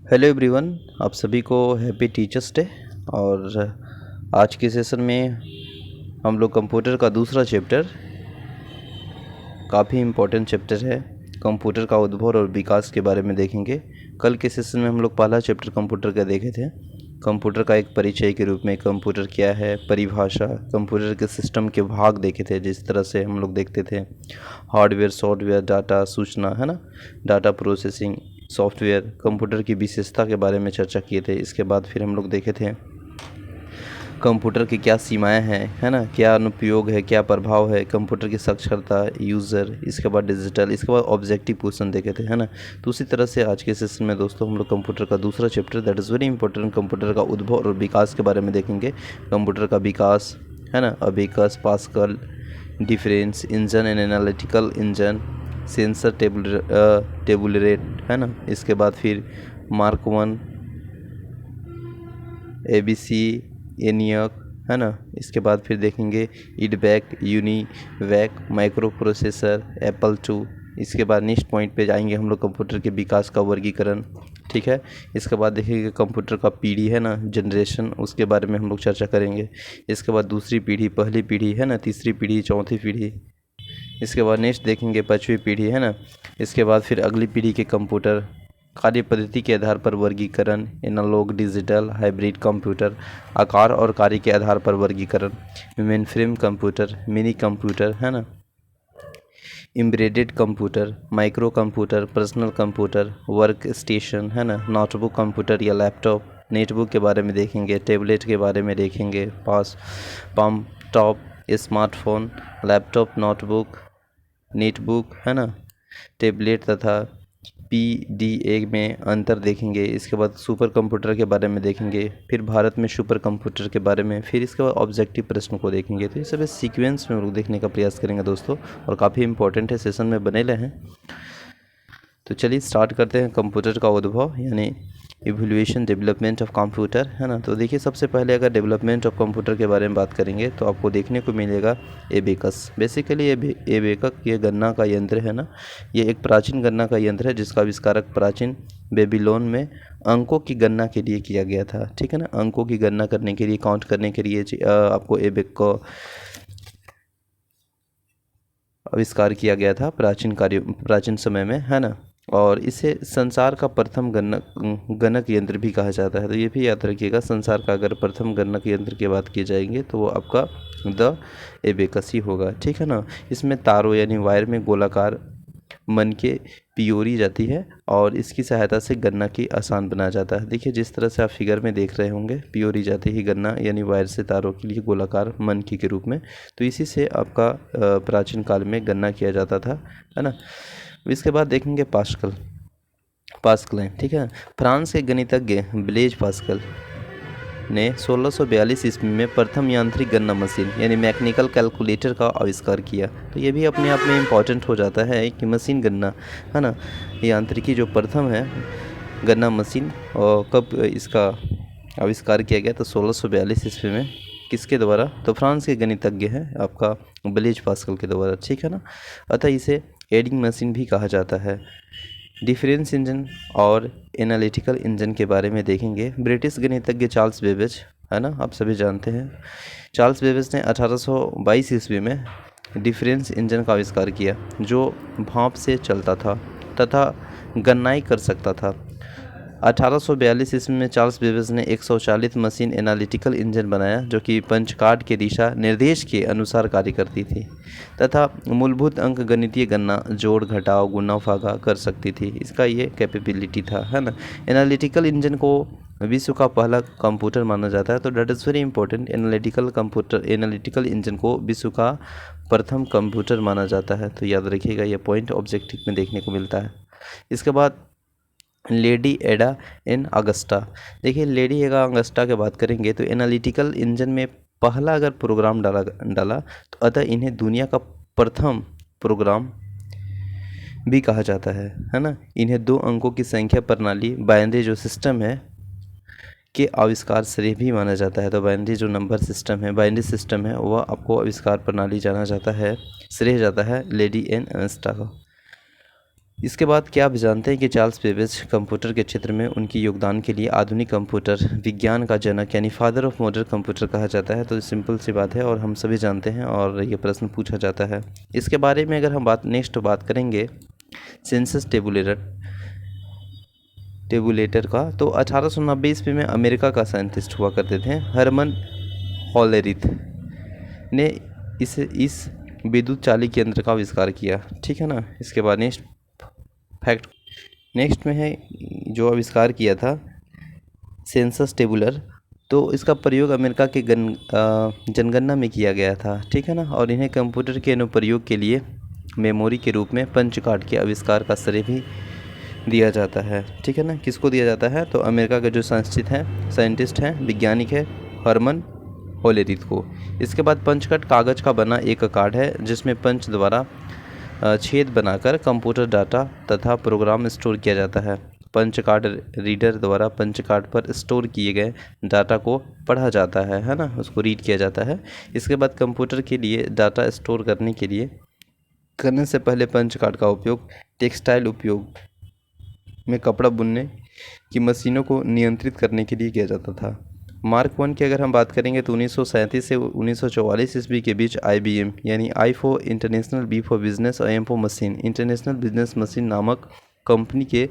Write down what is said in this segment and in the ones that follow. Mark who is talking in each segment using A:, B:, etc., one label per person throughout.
A: Hello everyone, आप सभी को हैप्पी टीचर्स डे। और आज के सेशन में हम लोग कंप्यूटर का दूसरा चैप्टर, काफ़ी इम्पोर्टेंट चैप्टर है, कंप्यूटर का उद्भव और विकास के बारे में देखेंगे। कल के सेशन में हम लोग पहला चैप्टर कंप्यूटर का देखे थे। कंप्यूटर का एक परिचय के रूप में कंप्यूटर क्या है, परिभाषा, कंप्यूटर के सिस्टम के भाग देखे थे। जिस तरह से हम लोग देखते थे हार्डवेयर, सॉफ्टवेयर, डाटा, सूचना, है ना, डाटा प्रोसेसिंग, सॉफ्टवेयर, कंप्यूटर की विशेषता के बारे में चर्चा किए थे। इसके बाद फिर हम लोग देखे थे कंप्यूटर की क्या सीमाएं हैं, है ना, क्या अनुप्रयोग है, क्या प्रभाव है, कंप्यूटर की साक्षरता, यूज़र, इसके बाद डिजिटल, इसके बाद ऑब्जेक्टिव क्वेश्चन देखे थे, है ना। तो उसी तरह से आज के सेशन में दोस्तों हम लोग कंप्यूटर का दूसरा chapter, that is very important, computer का उद्भव और विकास के बारे में देखेंगे। कंप्यूटर का विकास, है ना, abacus, Pascal, difference, engine and analytical engine, census, tabulator, है ना। इसके बाद फिर मार्क 1, ABC, एनियक, है ना। इसके बाद फिर देखेंगे ईडबैक, यूनिवैक, माइक्रो प्रोसेसर, एप्पल 2। इसके बाद नेक्स्ट पॉइंट पे जाएंगे हम लोग कंप्यूटर के विकास का वर्गीकरण, ठीक है। इसके बाद देखेंगे कंप्यूटर का पीढ़ी, है ना, जनरेशन, उसके बारे में हम लोग चर्चा करेंगे। इसके बाद दूसरी पीढ़ी, पहली पीढ़ी, है ना, तीसरी पीढ़ी, चौथी पीढ़ी। इसके बाद नेक्स्ट देखेंगे पाँचवीं पीढ़ी, है ना। इसके बाद फिर अगली पीढ़ी के कंप्यूटर, कार्य पद्धति के आधार पर वर्गीकरण, एनालॉग, डिजिटल, हाइब्रिड कंप्यूटर, आकार और कार्य के आधार पर वर्गीकरण, मेनफ्रेम कंप्यूटर, मिनी कंप्यूटर, है ना, embedded computer, micro computer, personal computer, work station, है ना, नोटबुक कंप्यूटर या लैपटॉप, नेटबुक के बारे में देखेंगे, टैबलेट के बारे में देखेंगे, palmtop, smartphone, laptop, notebook, netbook, है ना, टैबलेट तथा PDA में अंतर देखेंगे। इसके बाद सुपर कंप्यूटर के बारे में देखेंगे, फिर भारत में सुपर कंप्यूटर के बारे में, फिर इसके बाद ऑब्जेक्टिव प्रश्न को देखेंगे। तो ये सब सीक्वेंस में हम लोग देखने का प्रयास करेंगे दोस्तों, और काफ़ी इंपॉर्टेंट है, सेशन में बने रहे हैं। तो चलिए स्टार्ट करते हैं कंप्यूटर का उद्भव यानी इवोल्यूशन, डेवलपमेंट ऑफ कंप्यूटर, है ना। तो देखिए सबसे पहले अगर डेवलपमेंट ऑफ कंप्यूटर के बारे में बात करेंगे तो आपको देखने को मिलेगा एबेकस। बेसिकली एबेकस ये गणना का यंत्र है ना, ये एक प्राचीन गणना का यंत्र है जिसका आविष्कारक प्राचीन बेबीलोन में अंकों की गणना के लिए किया गया था, ठीक है ना। अंकों की गणना करने के लिए, काउंट करने के लिए आपको एबेक को आविष्कार किया गया था प्राचीन समय में, है ना। और इसे संसार का प्रथम गणक यंत्र भी कहा जाता है। तो ये भी याद रखिएगा, संसार का अगर प्रथम गणक यंत्र की बात की जाएंगे तो वो आपका द एबेकस ही होगा, ठीक है ना। इसमें तारों यानी वायर में गोलाकार मन के पियोरी जाती है और इसकी सहायता से गन्ना की आसान बनाया जाता है। देखिए जिस तरह से आप फिगर में देख रहे होंगे, पियोरी जाती ही गन्ना यानी वायर से तारों के लिए गोलाकार मनकी के रूप में। तो इसी से आपका प्राचीन काल में गन्ना किया जाता था, है ना। इसके बाद देखेंगे पास्कल, ठीक है। फ्रांस के गणितज्ञ ब्लेज पास्कल ने 1642 ईस्वी में प्रथम यांत्रिक गणना मशीन यानी मैकेनिकल कैलकुलेटर का आविष्कार किया। तो ये भी अपने आप में इम्पॉर्टेंट हो जाता है कि मशीन गणना, है ना, यांत्रिकी जो प्रथम है गणना मशीन, और कब इसका आविष्कार किया गया, तो 1642 ईस्वी में। किसके द्वारा, तो फ्रांस के गणितज्ञ हैं आपका ब्लेज पास्कल के द्वारा, ठीक है ना। अतः इसे एडिंग मशीन भी कहा जाता है। डिफरेंस इंजन और एनालिटिकल इंजन के बारे में देखेंगे। ब्रिटिश गणितज्ञ चार्ल्स बेबेज, है ना, आप सभी जानते हैं, चार्ल्स बेबेज ने 1822 ईस्वी में डिफरेंस इंजन का आविष्कार किया जो भाप से चलता था तथा गणनाई कर सकता था। 1842 ईस्वी में चार्ल्स बेबेज ने एक स्वचालित मशीन एनालिटिकल इंजन बनाया जो कि पंचकार्ड के दिशा निर्देश के अनुसार कार्य करती थी तथा मूलभूत अंक गणितीय गणना, जोड़, घटाव, गुणा, भागा कर सकती थी। इसका ये कैपेबिलिटी था, है ना। एनालिटिकल इंजन को विश्व का पहला कंप्यूटर माना जाता है। तो that is very important, analytical engine को विश्व का प्रथम कंप्यूटर माना जाता है। तो याद रखिएगा, ये पॉइंट ऑब्जेक्टिव में देखने को मिलता है। इसके बाद लेडी एडा इन अगस्टा। देखिए लेडी एडा अगस्टा की बात करेंगे तो एनालिटिकल इंजन में पहला अगर प्रोग्राम डाला तो अतः इन्हें दुनिया का प्रथम प्रोग्राम भी कहा जाता है ना। इन्हें 2 अंकों की संख्या प्रणाली, बाइनरी जो सिस्टम है, के आविष्कार श्रेय भी माना जाता है। तो बाइनरी जो नंबर सिस्टम है, बाइनरी सिस्टम है, वह आपको आविष्कार प्रणाली जाना जाता है, श्रेय जाता है लेडी एन अगस्टा का। इसके बाद क्या आप जानते हैं कि चार्ल्स बेबेज कंप्यूटर के क्षेत्र में उनकी योगदान के लिए आधुनिक कंप्यूटर विज्ञान का जनक यानी फादर ऑफ मॉडर्न कंप्यूटर कहा जाता है। तो सिंपल सी बात है और हम सभी जानते हैं और ये प्रश्न पूछा जाता है। इसके बारे में अगर हम नेक्स्ट बात करेंगे सेंसस टेबुलेटर का, तो 1890 ईस्वी में अमेरिका का साइंटिस्ट हुआ करते थे हरमन हॉलेरिथ ने इस विद्युत चालित यंत्र का आविष्कार किया। ठीक है ना। इसके बाद नेक्स्ट में है जो आविष्कार किया था सेंसस टेबुलर, तो इसका प्रयोग अमेरिका के जनगणना में किया गया था। ठीक है ना। और इन्हें कंप्यूटर के अनुप्रयोग के लिए मेमोरी के रूप में पंच कार्ड के आविष्कार का श्रेय भी दिया जाता है। ठीक है ना। किसको दिया जाता है? तो अमेरिका के जो साइंटिस्ट हैं वैज्ञानिक है हरमन होलेरिथ को। इसके बाद पंच कार्ड कागज़ का बना एक कार्ड है जिसमें पंच द्वारा छेद बनाकर कंप्यूटर डाटा तथा प्रोग्राम स्टोर किया जाता है। पंच कार्ड रीडर द्वारा पंच कार्ड पर स्टोर किए गए डाटा को पढ़ा जाता है ना, उसको रीड किया जाता है। इसके बाद कंप्यूटर के लिए डाटा स्टोर करने से पहले पंच कार्ड का उपयोग टेक्सटाइल उपयोग में कपड़ा बुनने की मशीनों को नियंत्रित करने के लिए किया जाता था। मार्क 1 की अगर हम बात करेंगे तो 1937 से 1944 ईस्वी के बीच IBM यानी I for international, B for business और M for machine international business machine नामक कंपनी के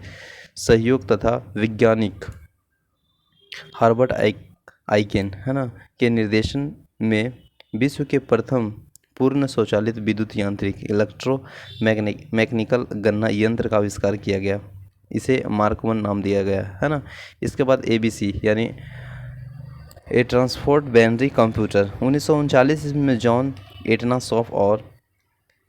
A: सहयोग तथा वैज्ञानिक हार्बर्ट आइकेन है ना के निर्देशन में विश्व के प्रथम पूर्ण स्वचालित विद्युत यांत्रिक मैकेनिकल गणना यंत्र का आविष्कार किया गया। इसे मार्क 1 नाम दिया गया है ना। इसके बाद ABC यानी ए ट्रांसपोर्ट बाइनरी कंप्यूटर 1939 ईस्वी में जॉन एटनासॉफ और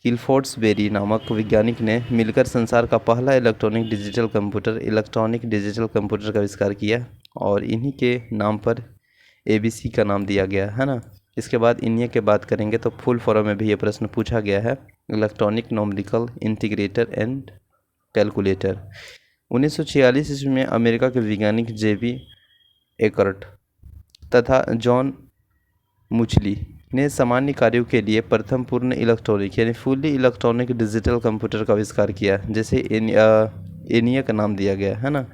A: किलफोर्ड्सबेरी नामक वैज्ञानिक ने मिलकर संसार का पहला इलेक्ट्रॉनिक डिजिटल कंप्यूटर का आविष्कार किया और इन्हीं के नाम पर ABC का नाम दिया गया है ना। इसके बाद इन्हीं के बात करेंगे तो फुल फॉर्म में भी ये प्रश्न पूछा गया है electronic numerical integrator and calculator. 1946 ईस्वी में अमेरिका के वैज्ञानिक JB एकर्ट तथा जॉन मुचली ने सामान्य कार्यों के लिए प्रथम पूर्ण इलेक्ट्रॉनिक यानी फुल्ली इलेक्ट्रॉनिक डिजिटल कंप्यूटर का आविष्कार किया, जैसे एनिया का नाम दिया गया है ना।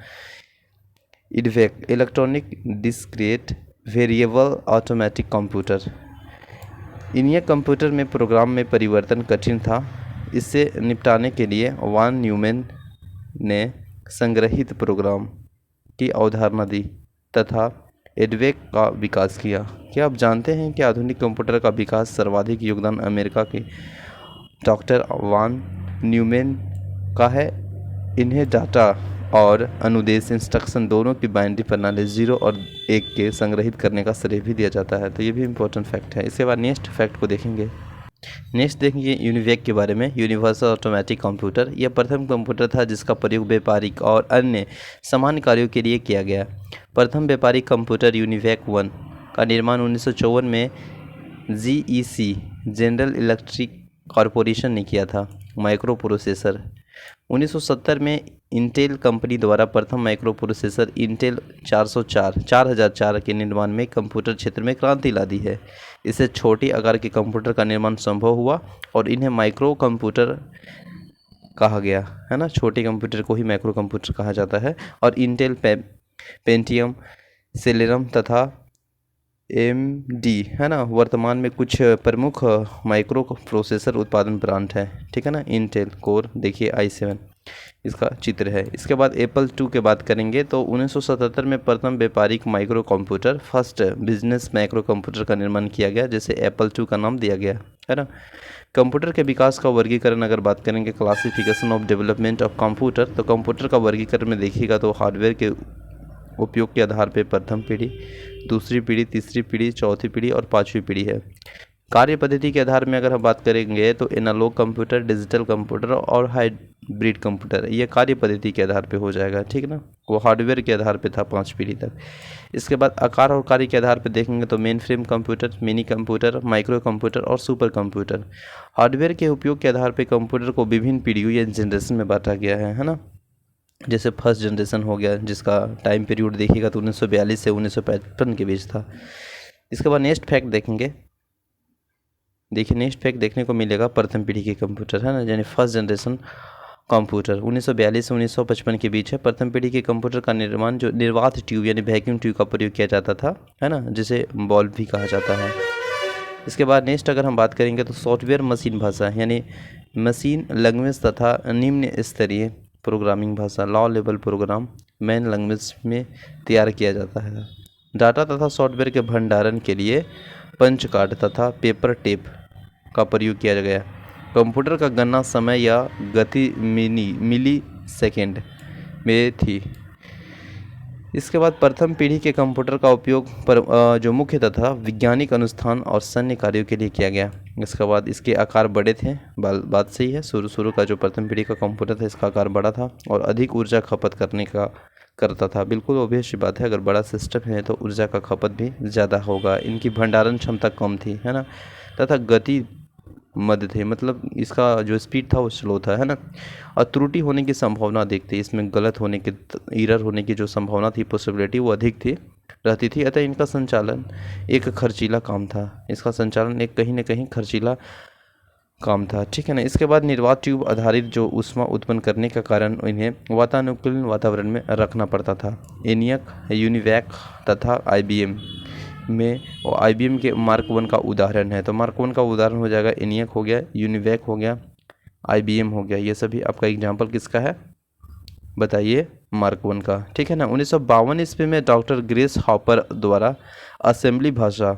A: EDVAC electronic discrete variable automatic computer. ENIAC computer में प्रोग्राम में परिवर्तन कठिन था, इससे निपटाने के लिए वान न्यूमैन ने संग्रहित प्रोग्राम की अवधारणा दी तथा एडवेक का विकास किया। क्या आप जानते हैं कि आधुनिक कंप्यूटर का विकास सर्वाधिक योगदान अमेरिका के डॉक्टर वान न्यूमैन का है। इन्हें डाटा और अनुदेश इंस्ट्रक्शन दोनों की बाइनरी प्रणाली 0 और 1 के संग्रहित करने का श्रेय भी दिया जाता है। तो ये भी इम्पोर्टेंट फैक्ट है। इसके बाद नेक्स्ट फैक्ट को देखेंगे। नेक्स्ट देखेंगे यूनिवेक के बारे में। यूनिवर्सल ऑटोमेटिक कंप्यूटर यह प्रथम कंप्यूटर था जिसका प्रयोग व्यापारिक और अन्य सामान्य कार्यों के लिए किया गया। प्रथम व्यापारिक कंप्यूटर यूनिवेक 1 का निर्माण 1954 में GEC जनरल इलेक्ट्रिक कॉरपोरेशन ने किया था। माइक्रो प्रोसेसर 1970 में इंटेल कंपनी द्वारा प्रथम माइक्रो प्रोसेसर इंटेल 4004 के निर्माण में कंप्यूटर क्षेत्र में क्रांति ला दी है। इससे छोटे आकार के कंप्यूटर का निर्माण संभव हुआ और इन्हें माइक्रो कंप्यूटर कहा गया है ना। छोटे कंप्यूटर को ही माइक्रो कंप्यूटर कहा जाता है। और इंटेल पेंटियम, सेलेरम तथा AMD है ना वर्तमान में कुछ प्रमुख माइक्रो प्रोसेसर उत्पादन ब्रांड है। ठीक है ना। इंटेल कोर देखिए i7 इसका चित्र है। इसके बाद एप्पल 2 के बात करेंगे तो 1977 में प्रथम व्यापारिक micro computer first business micro computer का निर्माण किया गया, जिसे एप्पल 2 का नाम दिया गया है ना। कंप्यूटर के विकास का वर्गीकरण अगर बात करेंगे classification of development of computer, तो कंप्यूटर का वर्गीकरण में देखिएगा तो हार्डवेयर के उपयोग के आधार पर प्रथम पीढ़ी, दूसरी पीढ़ी, तीसरी पीढ़ी, चौथी पीढ़ी और पांचवी पीढ़ी है। कार्य पद्धति के आधार में अगर हम बात करेंगे तो एनालॉग कंप्यूटर, डिजिटल कंप्यूटर और हाइब्रिड कंप्यूटर, ये कार्य पद्धति के आधार पे हो जाएगा। ठीक ना। वो हार्डवेयर के आधार पे था 5 पीढ़ी तक। इसके बाद आकार और कार्य के आधार पे देखेंगे तो main frame computer, mini computer, micro computer और सुपर कंप्यूटर। हार्डवेयर के उपयोग के आधार पर कंप्यूटर को विभिन्न पीढ़ियों या जनरेशन में बांटा गया है ना। जैसे फर्स्ट जनरेशन हो गया जिसका टाइम पीरियड देखिएगा तो 1942 से 1955 के बीच था। इसके बाद नेक्स्ट फैक्ट देखेंगे। देखिए नेक्स्ट फैक्ट देखने को मिलेगा प्रथम पीढ़ी के कंप्यूटर है ना, यानी फर्स्ट जनरेशन कंप्यूटर 1942 से 1955 के बीच है। प्रथम पीढ़ी के कंप्यूटर का निर्माण जो निर्वात ट्यूब यानी वैक्यूम ट्यूब का प्रयोग किया जाता था, है ना, जिसे बॉल्ब भी कहा जाता है। इसके बाद नेक्स्ट अगर हम बात करेंगे तो सॉफ्टवेयर मशीन भाषा यानी मशीन लैंग्वेज तथा निम्न स्तरीय प्रोग्रामिंग भाषा low level programming language में तैयार किया जाता है। डाटा तथा सॉफ्टवेयर के भंडारण के लिए पंच कार्ड तथा पेपर टेप का प्रयोग किया गया। कंप्यूटर का गणना समय या गति मिली सेकेंड में थी। इसके बाद प्रथम पीढ़ी के कंप्यूटर का उपयोग जो मुख्य तथा वैज्ञानिक अनुष्ठान और सैन्य कार्यों के लिए किया गया। इसके बाद इसके आकार बड़े थे, बात सही है। शुरू का जो प्रथम पीढ़ी का कंप्यूटर था इसका आकार बड़ा था और अधिक ऊर्जा खपत करता था। बिल्कुल ऑब्वियस बात है, अगर बड़ा सिस्टम है तो ऊर्जा का खपत भी ज़्यादा होगा। इनकी भंडारण क्षमता कम थी, है ना, तथा गति मध्य थे, मतलब इसका जो स्पीड था वो स्लो था, है ना, और त्रुटि होने की संभावना अधिक थी। इसमें गलत होने की एरर होने की जो संभावना थी, पॉसिबिलिटी, वो अधिक रहती थी। अतः इनका संचालन एक खर्चीला काम था। इसका संचालन एक कहीं न कहीं खर्चीला काम था, ठीक है ना। इसके बाद निर्वात ट्यूब आधारित जो ऊष्मा उत्पन्न करने का कारण इन्हें वातानुकूलित वातावरण में रखना पड़ता था। एनियक, यूनिवैक तथा IBM में, और IBM के मार्क 1 का उदाहरण है। तो मार्क 1 का उदाहरण हो जाएगा एनियक हो गया, यूनिवैक हो गया, IBM हो गया। ये सभी आपका एग्जाम्पल किसका है बताइए, मार्क 1 का, ठीक है ना। 1952 ईस्वी में डॉक्टर ग्रेस हॉपर द्वारा असेंबली भाषा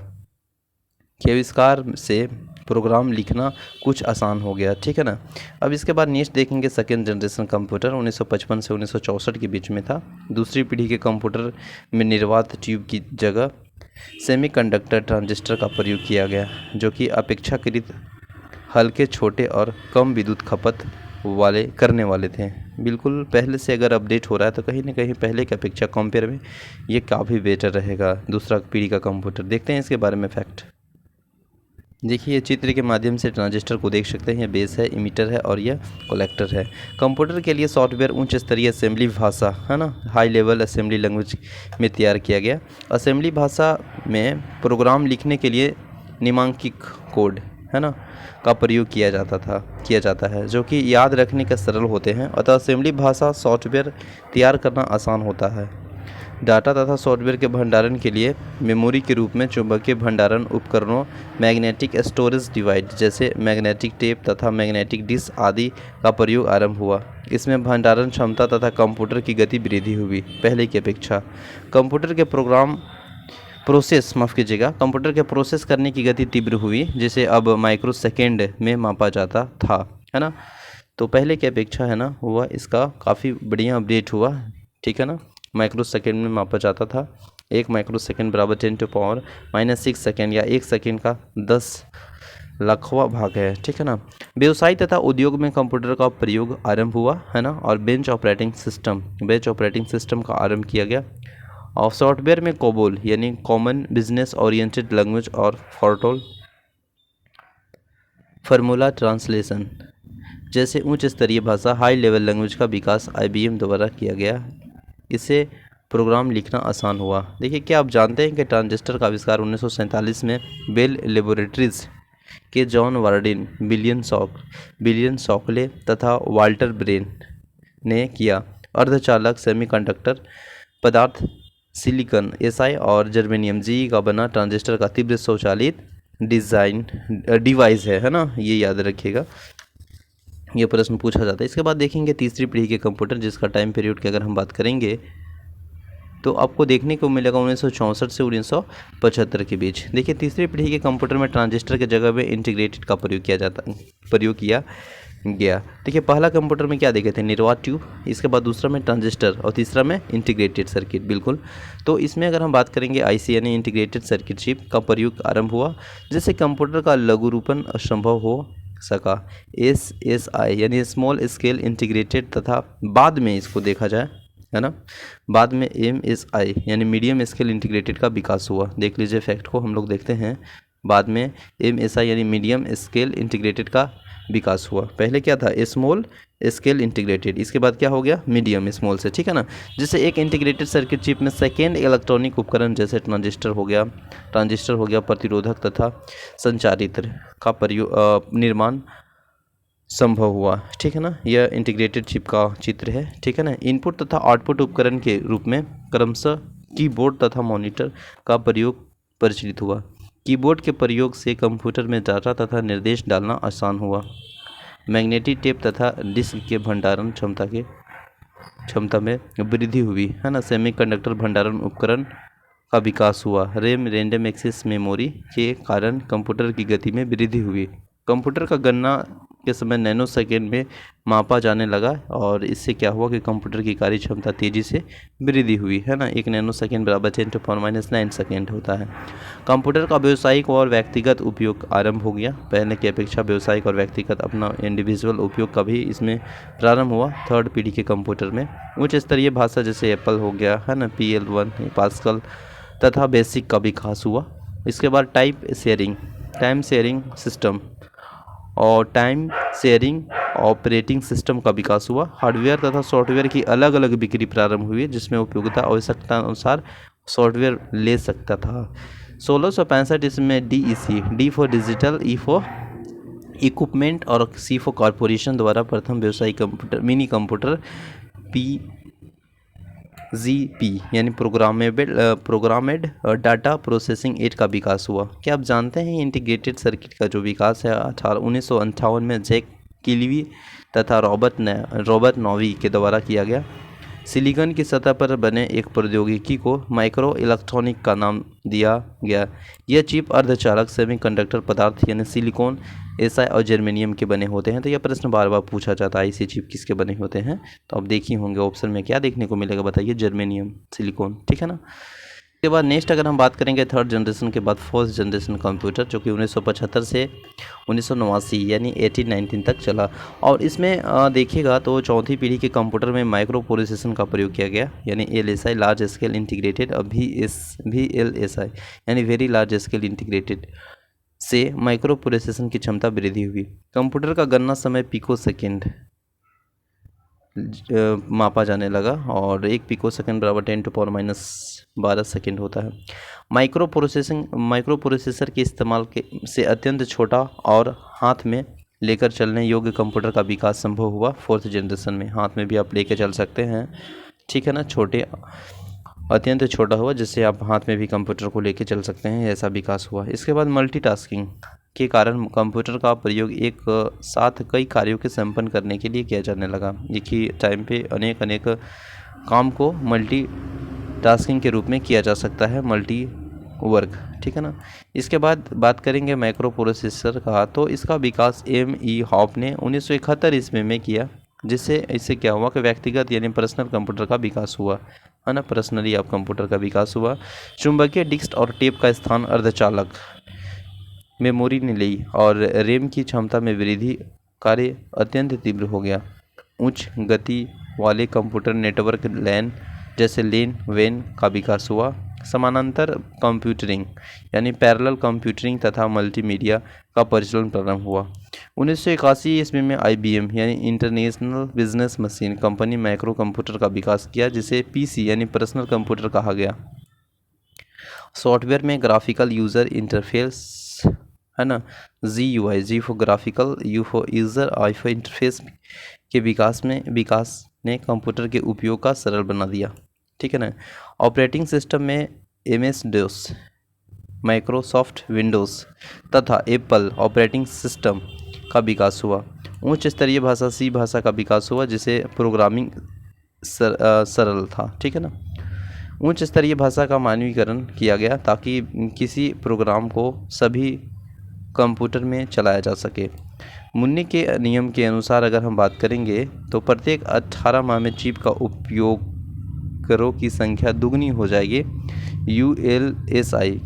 A: के आविष्कार से प्रोग्राम लिखना कुछ आसान हो गया, ठीक है ना। अब इसके बाद नेक्स्ट देखेंगे सेकेंड जनरेशन कंप्यूटर 1955 से 1964 के बीच में था। दूसरी पीढ़ी के कंप्यूटर में निर्वात ट्यूब की जगह सेमीकंडक्टर ट्रांजिस्टर का प्रयोग किया गया, जो कि अपेक्षाकृत हल्के, छोटे और कम विद्युत खपत करने वाले थे। बिल्कुल पहले से अगर अपडेट हो रहा है तो कहीं ना कहीं पहले की अपेक्षा कंपेयर में ये काफ़ी बेटर रहेगा दूसरा पीढ़ी का कंप्यूटर। देखते हैं इसके बारे में फैक्ट। देखिए चित्र के माध्यम से ट्रांजिस्टर को देख सकते हैं। ये बेस है, इमीटर है और यह कलेक्टर है। कंप्यूटर के लिए सॉफ्टवेयर उच्च स्तरीय असेंबली भाषा, है ना, हाई लेवल असेंबली लैंग्वेज में तैयार किया गया। असेंबली भाषा में प्रोग्राम लिखने के लिए निम्नांकित कोड, है ना, का प्रयोग किया जाता है, जो कि याद रखने के सरल होते हैं। अतः असेंबली भाषा सॉफ्टवेयर तैयार करना आसान होता है। डाटा तथा सॉफ्टवेयर के भंडारण के लिए मेमोरी के रूप में चुंबकीय भंडारण उपकरणों, मैग्नेटिक स्टोरेज डिवाइस जैसे मैग्नेटिक टेप तथा मैग्नेटिक डिस्क आदि का प्रयोग आरंभ हुआ। इसमें भंडारण क्षमता तथा कंप्यूटर की गति वृद्धि हुई पहले की अपेक्षा। कंप्यूटर के कंप्यूटर के प्रोसेस करने की गति तीव्र हुई, जिसे अब माइक्रोसेकेंड में मापा जाता था, है ना। तो पहले की अपेक्षा, है ना, हुआ इसका काफ़ी बढ़िया अपडेट हुआ, ठीक है ना। माइक्रोसेकेंड में मापा जाता था। 1 माइक्रोसेकेंड बराबर 10⁻⁻6 सेकेंड या 1 सेकेंड का 10 लाखवां भाग है, ठीक है ना। व्यवसाय तथा उद्योग में कंप्यूटर का प्रयोग आरंभ हुआ, है ना, और बेंच ऑपरेटिंग सिस्टम का आरंभ किया गया। और सॉफ्टवेयर में कोबोल यानी कॉमन बिजनेस ओरिएंटेड लैंग्वेज और फोर्टोल फार्मूला ट्रांसलेशन जैसे उच्च स्तरीय भाषा हाई लेवल लैंग्वेज का विकास IBM द्वारा किया गया। इससे प्रोग्राम लिखना आसान हुआ। देखिए, क्या आप जानते हैं कि ट्रांजिस्टर का आविष्कार 1947 में बेल लेबोरेटरीज के जॉन वार्डिन, बिलियन शॉकले तथा वाल्टर ब्रेन ने किया। अर्धचालक सेमीकंडक्टर पदार्थ सिलिकॉन SI और जर्मेनियम GE का बना ट्रांजिस्टर का तीव्र स्वचालित डिवाइस है ना, ये याद रखिएगा, ये प्रश्न पूछा जाता है। इसके बाद देखेंगे तीसरी पीढ़ी के कंप्यूटर, जिसका टाइम पीरियड की अगर हम बात करेंगे तो आपको देखने को मिलेगा 1964 से 1975 के बीच। देखिए, तीसरी पीढ़ी के कंप्यूटर में ट्रांजिस्टर के जगह में इंटीग्रेटेड का प्रयोग किया गया। देखिए, पहला कंप्यूटर में क्या देखे थे, निर्वात ट्यूब, इसके बाद दूसरा में ट्रांजिस्टर और तीसरा में इंटीग्रेटेड सर्किट। बिल्कुल, तो इसमें अगर हम बात करेंगे IC यानी इंटीग्रेटेड सर्किट चिप का प्रयोग आरंभ हुआ, जिससे कंप्यूटर का लघुरूपण असंभव हो सका। SSI यानी स्मॉल स्केल इंटीग्रेटेड तथा बाद में इसको देखा जाए, है ना, बाद में MSI यानी मीडियम स्केल इंटीग्रेटेड का विकास हुआ। देख लीजिए फैक्ट को, हम लोग देखते हैं। बाद में MSI यानी मीडियम स्केल इंटीग्रेटेड का विकास हुआ। पहले क्या था, स्मॉल स्केल इंटीग्रेटेड, इसके बाद क्या हो गया, मीडियम स्मॉल से, ठीक है ना। जिससे एक इंटीग्रेटेड सर्किट चिप में सेकेंड इलेक्ट्रॉनिक उपकरण जैसे ट्रांजिस्टर हो गया, प्रतिरोधक तथा संचारित्र का निर्माण संभव हुआ। ठीक है ना, यह इंटीग्रेटेड चिप का चित्र है। ठीक है ना, इनपुट तथा आउटपुट उपकरण के रूप में क्रमशः कीबोर्ड तथा मॉनिटर का प्रयोग प्रचलित हुआ। कीबोर्ड के प्रयोग से कंप्यूटर में डाटा तथा निर्देश डालना आसान हुआ। मैग्नेटिक टेप तथा डिस्क के भंडारण क्षमता में वृद्धि हुई, है ना। सेमीकंडक्टर भंडारण उपकरण का विकास हुआ। रैम रैंडम एक्सेस मेमोरी के कारण कंप्यूटर की गति में वृद्धि हुई। कंप्यूटर का गणना के समय नैनो सेकेंड में मापा जाने लगा और इससे क्या हुआ कि कंप्यूटर की कार्य क्षमता तेज़ी से वृद्धि हुई, है ना। 1 नैनो सेकेंड बराबर 10⁻⁹ सेकेंड होता है। कंप्यूटर का व्यावसायिक और व्यक्तिगत उपयोग आरंभ हो गया। पहले की अपेक्षा व्यावसायिक और व्यक्तिगत अपना इंडिविजुअल उपयोग का भी इसमें प्रारंभ हुआ। थर्ड पीढ़ी के कंप्यूटर में उच्च स्तरीय भाषा जैसे एप्पल हो गया, है ना, PL1 पास्कल तथा बेसिक का विकास हुआ। इसके बाद टाइम शेयरिंग सिस्टम और टाइम शेयरिंग ऑपरेटिंग सिस्टम का विकास हुआ। हार्डवेयर तथा सॉफ्टवेयर की अलग अलग बिक्री प्रारंभ हुई, जिसमें उपयोगिता आवश्यकता अनुसार सॉफ्टवेयर ले सकता था। 1665 इसमें DEC, D for digital, E for equipment और C फॉर कॉरपोरेशन द्वारा प्रथम व्यावसायिक कंप्यूटर मिनी कंप्यूटर PGP यानी प्रोग्रामेड डाटा प्रोसेसिंग एड का विकास हुआ। क्या आप जानते हैं इंटीग्रेटेड सर्किट का जो विकास है 1958 में जैक किलवी तथा रॉबर्ट नॉवी के द्वारा किया गया। सिलिकॉन की सतह पर बने एक प्रौद्योगिकी को माइक्रो इलेक्ट्रॉनिक का नाम दिया गया। यह चिप अर्धचालक सेमीकंडक्टर पदार्थ यानी सिलिकॉन, SI और जर्मेनियम के बने होते हैं। तो यह प्रश्न बार बार पूछा जाता है, ऐसे चिप किसके बने होते हैं। तो आप देखिए होंगे ऑप्शन में क्या देखने को मिलेगा, बताइए, जर्मेनियम, सिलिकॉन। ठीक है ना। उसके बाद नेक्स्ट अगर हम बात करेंगे थर्ड जनरेशन के बाद फोर्थ जनरेशन कंप्यूटर, जो कि 1975 से 1989 यानी 1819 तक चला। और इसमें देखिएगा तो चौथी पीढ़ी के कंप्यूटर में माइक्रो प्रोसेसर का प्रयोग किया गया, यानी LSI लार्ज स्केल इंटीग्रेटेड, और VLSI यानी वेरी लार्ज स्केल इंटीग्रेटेड से माइक्रो प्रोसेसर की क्षमता वृद्धि हुई। कंप्यूटर का गणना समय पिको सेकेंड मापा जाने लगा और 1 पिको सेकेंड बराबर 10⁻12 सेकेंड होता है। माइक्रो प्रोसेसर के इस्तेमाल से अत्यंत छोटा और हाथ में लेकर चलने योग्य कंप्यूटर का विकास संभव हुआ। फोर्थ जनरेशन में हाथ में भी आप लेकर चल सकते हैं, ठीक है ना। अत्यंत छोटा हुआ जिससे आप हाथ में भी कंप्यूटर को लेकर चल सकते हैं, ऐसा विकास हुआ। इसके बाद मल्टीटास्किंग के कारण कंप्यूटर का प्रयोग एक साथ कई कार्यों के संपन्न करने के लिए किया जाने लगा। एक ही टाइम पे अनेक काम को मल्टीटास्किंग के रूप में किया जा सकता है, मल्टी वर्क, ठीक है ना। इसके बाद बात करेंगे माइक्रो प्रोसेसर का, तो इसका विकास M.E. हॉप ने 1971 ईस्वी में किया, इससे क्या हुआ कि व्यक्तिगत यानी पर्सनल कंप्यूटर का विकास हुआ, है ना। पर्सनली आप कंप्यूटर का विकास हुआ। चुंबकीय डिस्क और टेप का स्थान अर्धचालक मेमोरी ने ली और रैम की क्षमता में वृद्धि, कार्य अत्यंत तीव्र हो गया। उच्च गति वाले कंप्यूटर नेटवर्क लैन जैसे लेन वैन का विकास हुआ। समानांतर कंप्यूटिंग यानी पैरेलल कंप्यूटिंग तथा मल्टीमीडिया का प्रचलन प्रारंभ हुआ। 1981 ईस्वी में IBM यानी international business machine company micro computer का विकास किया, जिसे PC यानी पर्सनल कंप्यूटर कहा गया। सॉफ्टवेयर में ग्राफिकल यूज़र इंटरफेस, है ना, GUI, for graphical, U for user, I for interface के विकास ने कंप्यूटर के उपयोग का सरल बना दिया, ठीक है ना। ऑपरेटिंग सिस्टम में MS-DOS, माइक्रोसॉफ्ट विंडोज़ तथा एप्पल ऑपरेटिंग सिस्टम का विकास हुआ। उच्च स्तरीय भाषा C भाषा का विकास हुआ, जिसे प्रोग्रामिंग सरल था, ठीक है ना। उच्च स्तरीय भाषा का मानवीकरण किया गया ताकि किसी प्रोग्राम को सभी कंप्यूटर में चलाया जा सके। मुन्नी के नियम के अनुसार अगर हम बात करेंगे तो प्रत्येक 18 माह में चिप का उपयोगकर्ताओं की संख्या दुगनी हो जाएगी। ULSI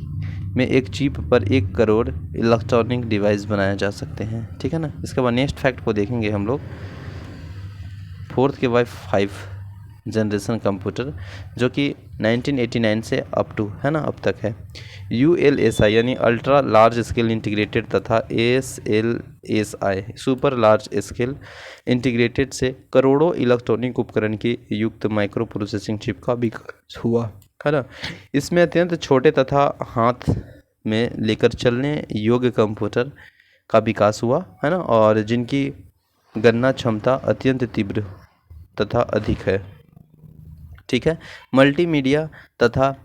A: में एक चिप पर 1 करोड़ इलेक्ट्रॉनिक डिवाइस बनाए जा सकते हैं, ठीक है ना। इसके बाद नेक्स्ट फैक्ट को देखेंगे हम लोग, फोर्थ के बाद 5 जनरेशन कंप्यूटर, जो कि 1989 से अप टू, है ना, अब तक है। ULSI यानी अल्ट्रा लार्ज स्केल इंटीग्रेटेड तथा SLSI super large scale integrated से करोड़ों इलेक्ट्रॉनिक उपकरण की युक्त माइक्रो प्रोसेसिंग चिप का विकास हुआ, है ना। इसमें अत्यंत छोटे तथा हाथ में लेकर चलने योग्य कंप्यूटर का विकास हुआ, है ना, और जिनकी गणना क्षमता अत्यंत तीव्र तथा अधिक है। ठीक है। मल्टीमीडिया तथा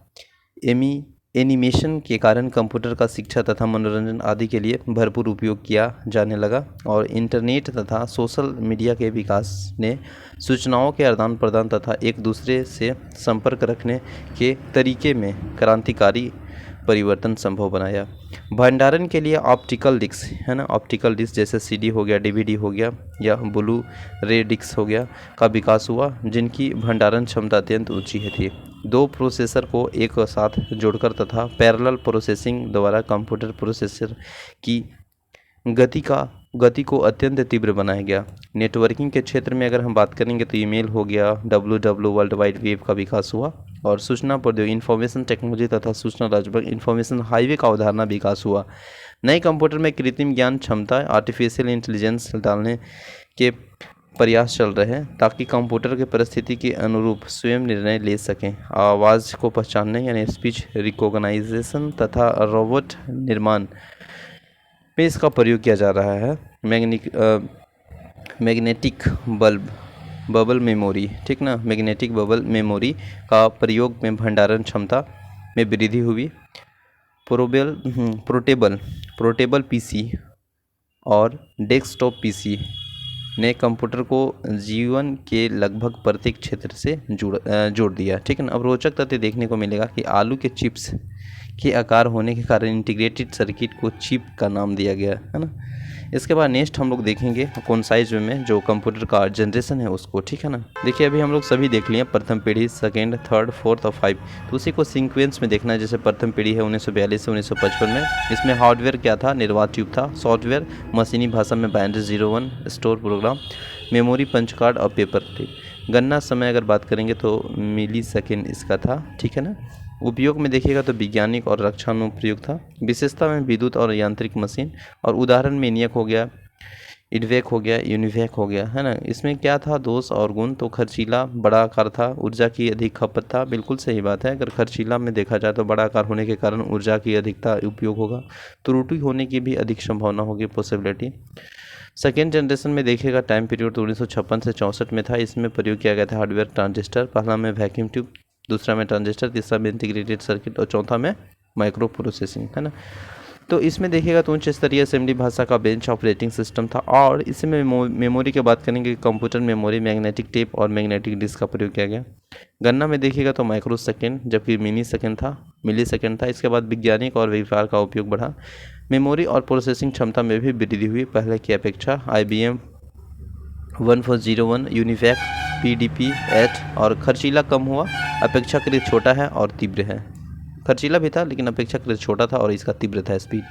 A: एनिमेशन के कारण कंप्यूटर का शिक्षा तथा मनोरंजन आदि के लिए भरपूर उपयोग किया जाने लगा और इंटरनेट तथा सोशल मीडिया के विकास ने सूचनाओं के आदान प्रदान तथा एक दूसरे से संपर्क रखने के तरीके में क्रांतिकारी परिवर्तन संभव बनाया। भंडारण के लिए ऑप्टिकल डिस्क है ना, ऑप्टिकल डिस्क जैसे सीडी हो गया, डीवीडी हो गया या ब्लू रे डिस्क हो गया का विकास हुआ, जिनकी भंडारण क्षमता अत्यंत ऊंची थी। दो प्रोसेसर को एक साथ जोड़कर तथा पैरेलल प्रोसेसिंग द्वारा कंप्यूटर प्रोसेसर की गति को अत्यंत तीव्र बनाया गया। नेटवर्किंग के क्षेत्र में अगर हम बात करेंगे तो ईमेल हो गया, WWW वर्ल्ड वाइड वेब का विकास हुआ और सूचना प्रौद्योगिकी इंफॉर्मेशन टेक्नोलॉजी तथा सूचना राजमार्ग इंफॉर्मेशन हाईवे का अवधारणा विकास हुआ। नए कंप्यूटर में कृत्रिम ज्ञान क्षमता आर्टिफिशियल इंटेलिजेंस डालने के प्रयास चल रहे हैं ताकि कंप्यूटर के परिस्थिति के अनुरूप स्वयं निर्णय ले सकें। आवाज़ को पहचानने यानी स्पीच रिकॉग्नाइजेशन तथा रोबोट निर्माण में इसका प्रयोग किया जा रहा है। मैग्नेटिक बबल मेमोरी, ठीक ना, मैग्नेटिक बबल मेमोरी का प्रयोग में भंडारण क्षमता में वृद्धि हुई। पोर्टेबल पीसी और डेस्कटॉप पीसी ने कंप्यूटर को जीवन के लगभग प्रत्येक क्षेत्र से जोड़ दिया। ठीक है ना। अब रोचक तथ्य देखने को मिलेगा कि आलू के चिप्स के आकार होने के कारण इंटीग्रेटेड सर्किट को चिप का नाम दिया गया है ना। इसके बाद नेक्स्ट हम लोग देखेंगे कौन साइज में जो कंप्यूटर का जनरेशन है उसको। ठीक है ना। देखिए अभी हम लोग सभी देख लिए, प्रथम पीढ़ी, सेकेंड, थर्ड, फोर्थ और 5, तो उसी को सीक्वेंस में देखना है। जैसे प्रथम पीढ़ी है 1942 से 1955 में, इसमें हार्डवेयर क्या था, निर्वात ट्यूब था। सॉफ्टवेयर मशीनी भाषा में binary 01 store program, memory punch card और पेपर थी। गणना समय अगर बात करेंगे तो मिली सेकेंड इसका था। ठीक है ना। उपयोग में देखिएगा तो वैज्ञानिक और रक्षा अनुप्रयोग था। विशेषता में विद्युत और यांत्रिक मशीन, और उदाहरण में ENIAC हो गया, इडवेक हो गया, यूनिवैक हो गया, है ना। इसमें क्या था दोष और गुण, तो खर्चीला, बड़ा आकार था, ऊर्जा की अधिक खपत था। बिल्कुल सही बात है। अगर खर्चीला में देखा जाए तो बड़ा आकार होने के कारण ऊर्जा की अधिकता उपयोग होगा, त्रुटि होने की भी अधिक संभावना होगी, पॉसिबिलिटी। सेकेंड जनरेशन में देखिएगा टाइम पीरियड तो 1956 से 64 में था। इसमें प्रयोग किया गया था हार्डवेयर ट्रांजिस्टर, पहला में वैक्यूम ट्यूब, दूसरा में ट्रांजिस्टर, तीसरा में इंटीग्रेटेड सर्किट और चौथा में माइक्रो प्रोसेसिंग, है ना। तो इसमें देखिएगा तो उच्च स्तरीय असेंबली भाषा का बेंच ऑपरेटिंग सिस्टम था। और इसमें मेमोरी की बात करेंगे, कंप्यूटर मेमोरी, मैग्नेटिक टेप और मैग्नेटिक डिस्क का प्रयोग किया गया। गणना में देखिएगा तो माइक्रो सेकेंड, जबकि मिली सेकेंड था। इसके बाद वैज्ञानिक और व्यापार का उपयोग बढ़ा। मेमोरी और प्रोसेसिंग क्षमता में भी वृद्धि हुई पहले की अपेक्षा। IBM 1401, यूनिवैक, PDP-8 और खर्चीला कम हुआ, अपेक्षाकृत छोटा है और तीव्र है। खर्चीला भी था लेकिन अपेक्षाकृत छोटा था और इसका तीव्र था स्पीड।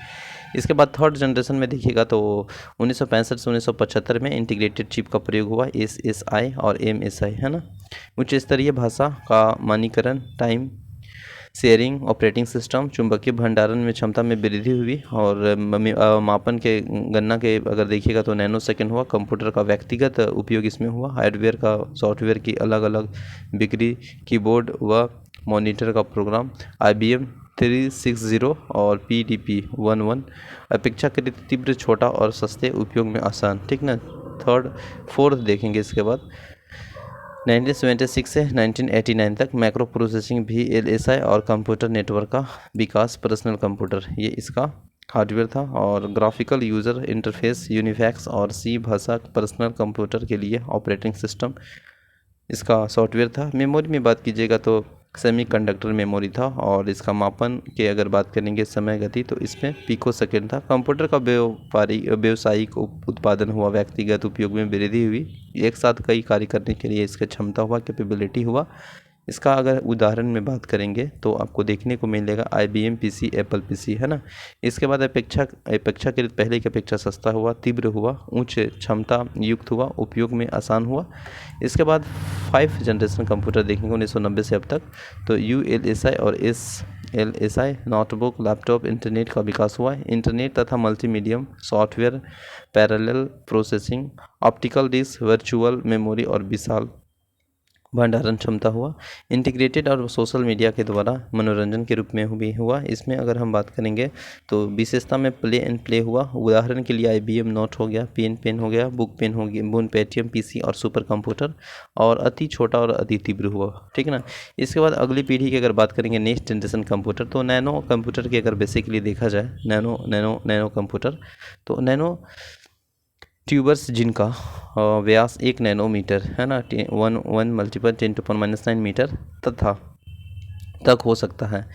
A: इसके बाद थर्ड जनरेशन में देखिएगा तो 1965 से 1975 में इंटीग्रेटेड चिप का प्रयोग हुआ, SSI और MSI, है ना। उच्च स्तरीय भाषा का मानकीकरण, टाइम शेयरिंग ऑपरेटिंग सिस्टम, चुंबकीय भंडारण में क्षमता में वृद्धि हुई और मापन के गणना के अगर देखिएगा तो नैनो सेकेंड हुआ। कंप्यूटर का व्यक्तिगत उपयोग इसमें हुआ। हार्डवेयर का, सॉफ्टवेयर की अलग अलग बिक्री, कीबोर्ड व मॉनिटर का प्रोग्राम, IBM 360 और PDP-11 अपेक्षाकृत तीव्र, छोटा और सस्ते, उपयोग में आसान। ठीक ना। फोर्थ देखेंगे इसके बाद 1976 से 1989 तक माइक्रो प्रोसेसिंग, VLSI और कंप्यूटर नेटवर्क का विकास। पर्सनल कंप्यूटर ये इसका हार्डवेयर था और ग्राफिकल यूज़र इंटरफेस, यूनिवैक्स और C भाषा पर्सनल कंप्यूटर के लिए ऑपरेटिंग सिस्टम इसका सॉफ्टवेयर था। मेमोरी में बात कीजिएगा तो सेमीकंडक्टर मेमोरी था और इसका मापन के अगर बात करेंगे समय गति तो इसमें पिको सेकेंड था। कंप्यूटर का व्यावसायिक उत्पादन हुआ, व्यक्तिगत उपयोग में वृद्धि हुई, एक साथ कई कार्य करने के लिए इसका क्षमता हुआ, कैपेबिलिटी हुआ। इसका अगर उदाहरण में बात करेंगे तो आपको देखने को मिलेगा IBM PC, एप्पल PC, है ना। इसके बाद अपेक्षाकृत पहले की अपेक्षा सस्ता हुआ, तीव्र हुआ, उच्च क्षमता युक्त हुआ, उपयोग में आसान हुआ। इसके बाद 5 जनरेशन कंप्यूटर देखेंगे 1990 से अब तक, तो ULSI और SLSI, नोटबुक, लैपटॉप, इंटरनेट का विकास हुआ। इंटरनेट तथा multimedia software, parallel processing, optical disc, virtual memory और विशाल भंडारण क्षमता हुआ। इंटीग्रेटेड और सोशल मीडिया के द्वारा मनोरंजन के रूप में भी हुआ। इसमें अगर हम बात करेंगे तो विशेषता में प्ले एंड प्ले हुआ। उदाहरण के लिए IBM नोट हो गया, पेन हो गया, बुक पेन हो गया, बुन पेटीएम PC और सुपर कंप्यूटर, और अति छोटा और अति तीव्र हुआ। ठीक है ना। इसके बाद अगली पीढ़ी की अगर बात करेंगे नेक्स्ट जनरेशन कंप्यूटर, तो नैनो कंप्यूटर की अगर बेसिकली देखा जाए, नैनो कंप्यूटर, तो नैनो ट्यूबर्स जिनका व्यास 1 नैनोमीटर है ना, 1 × 10⁻⁹ मीटर तक हो सकता है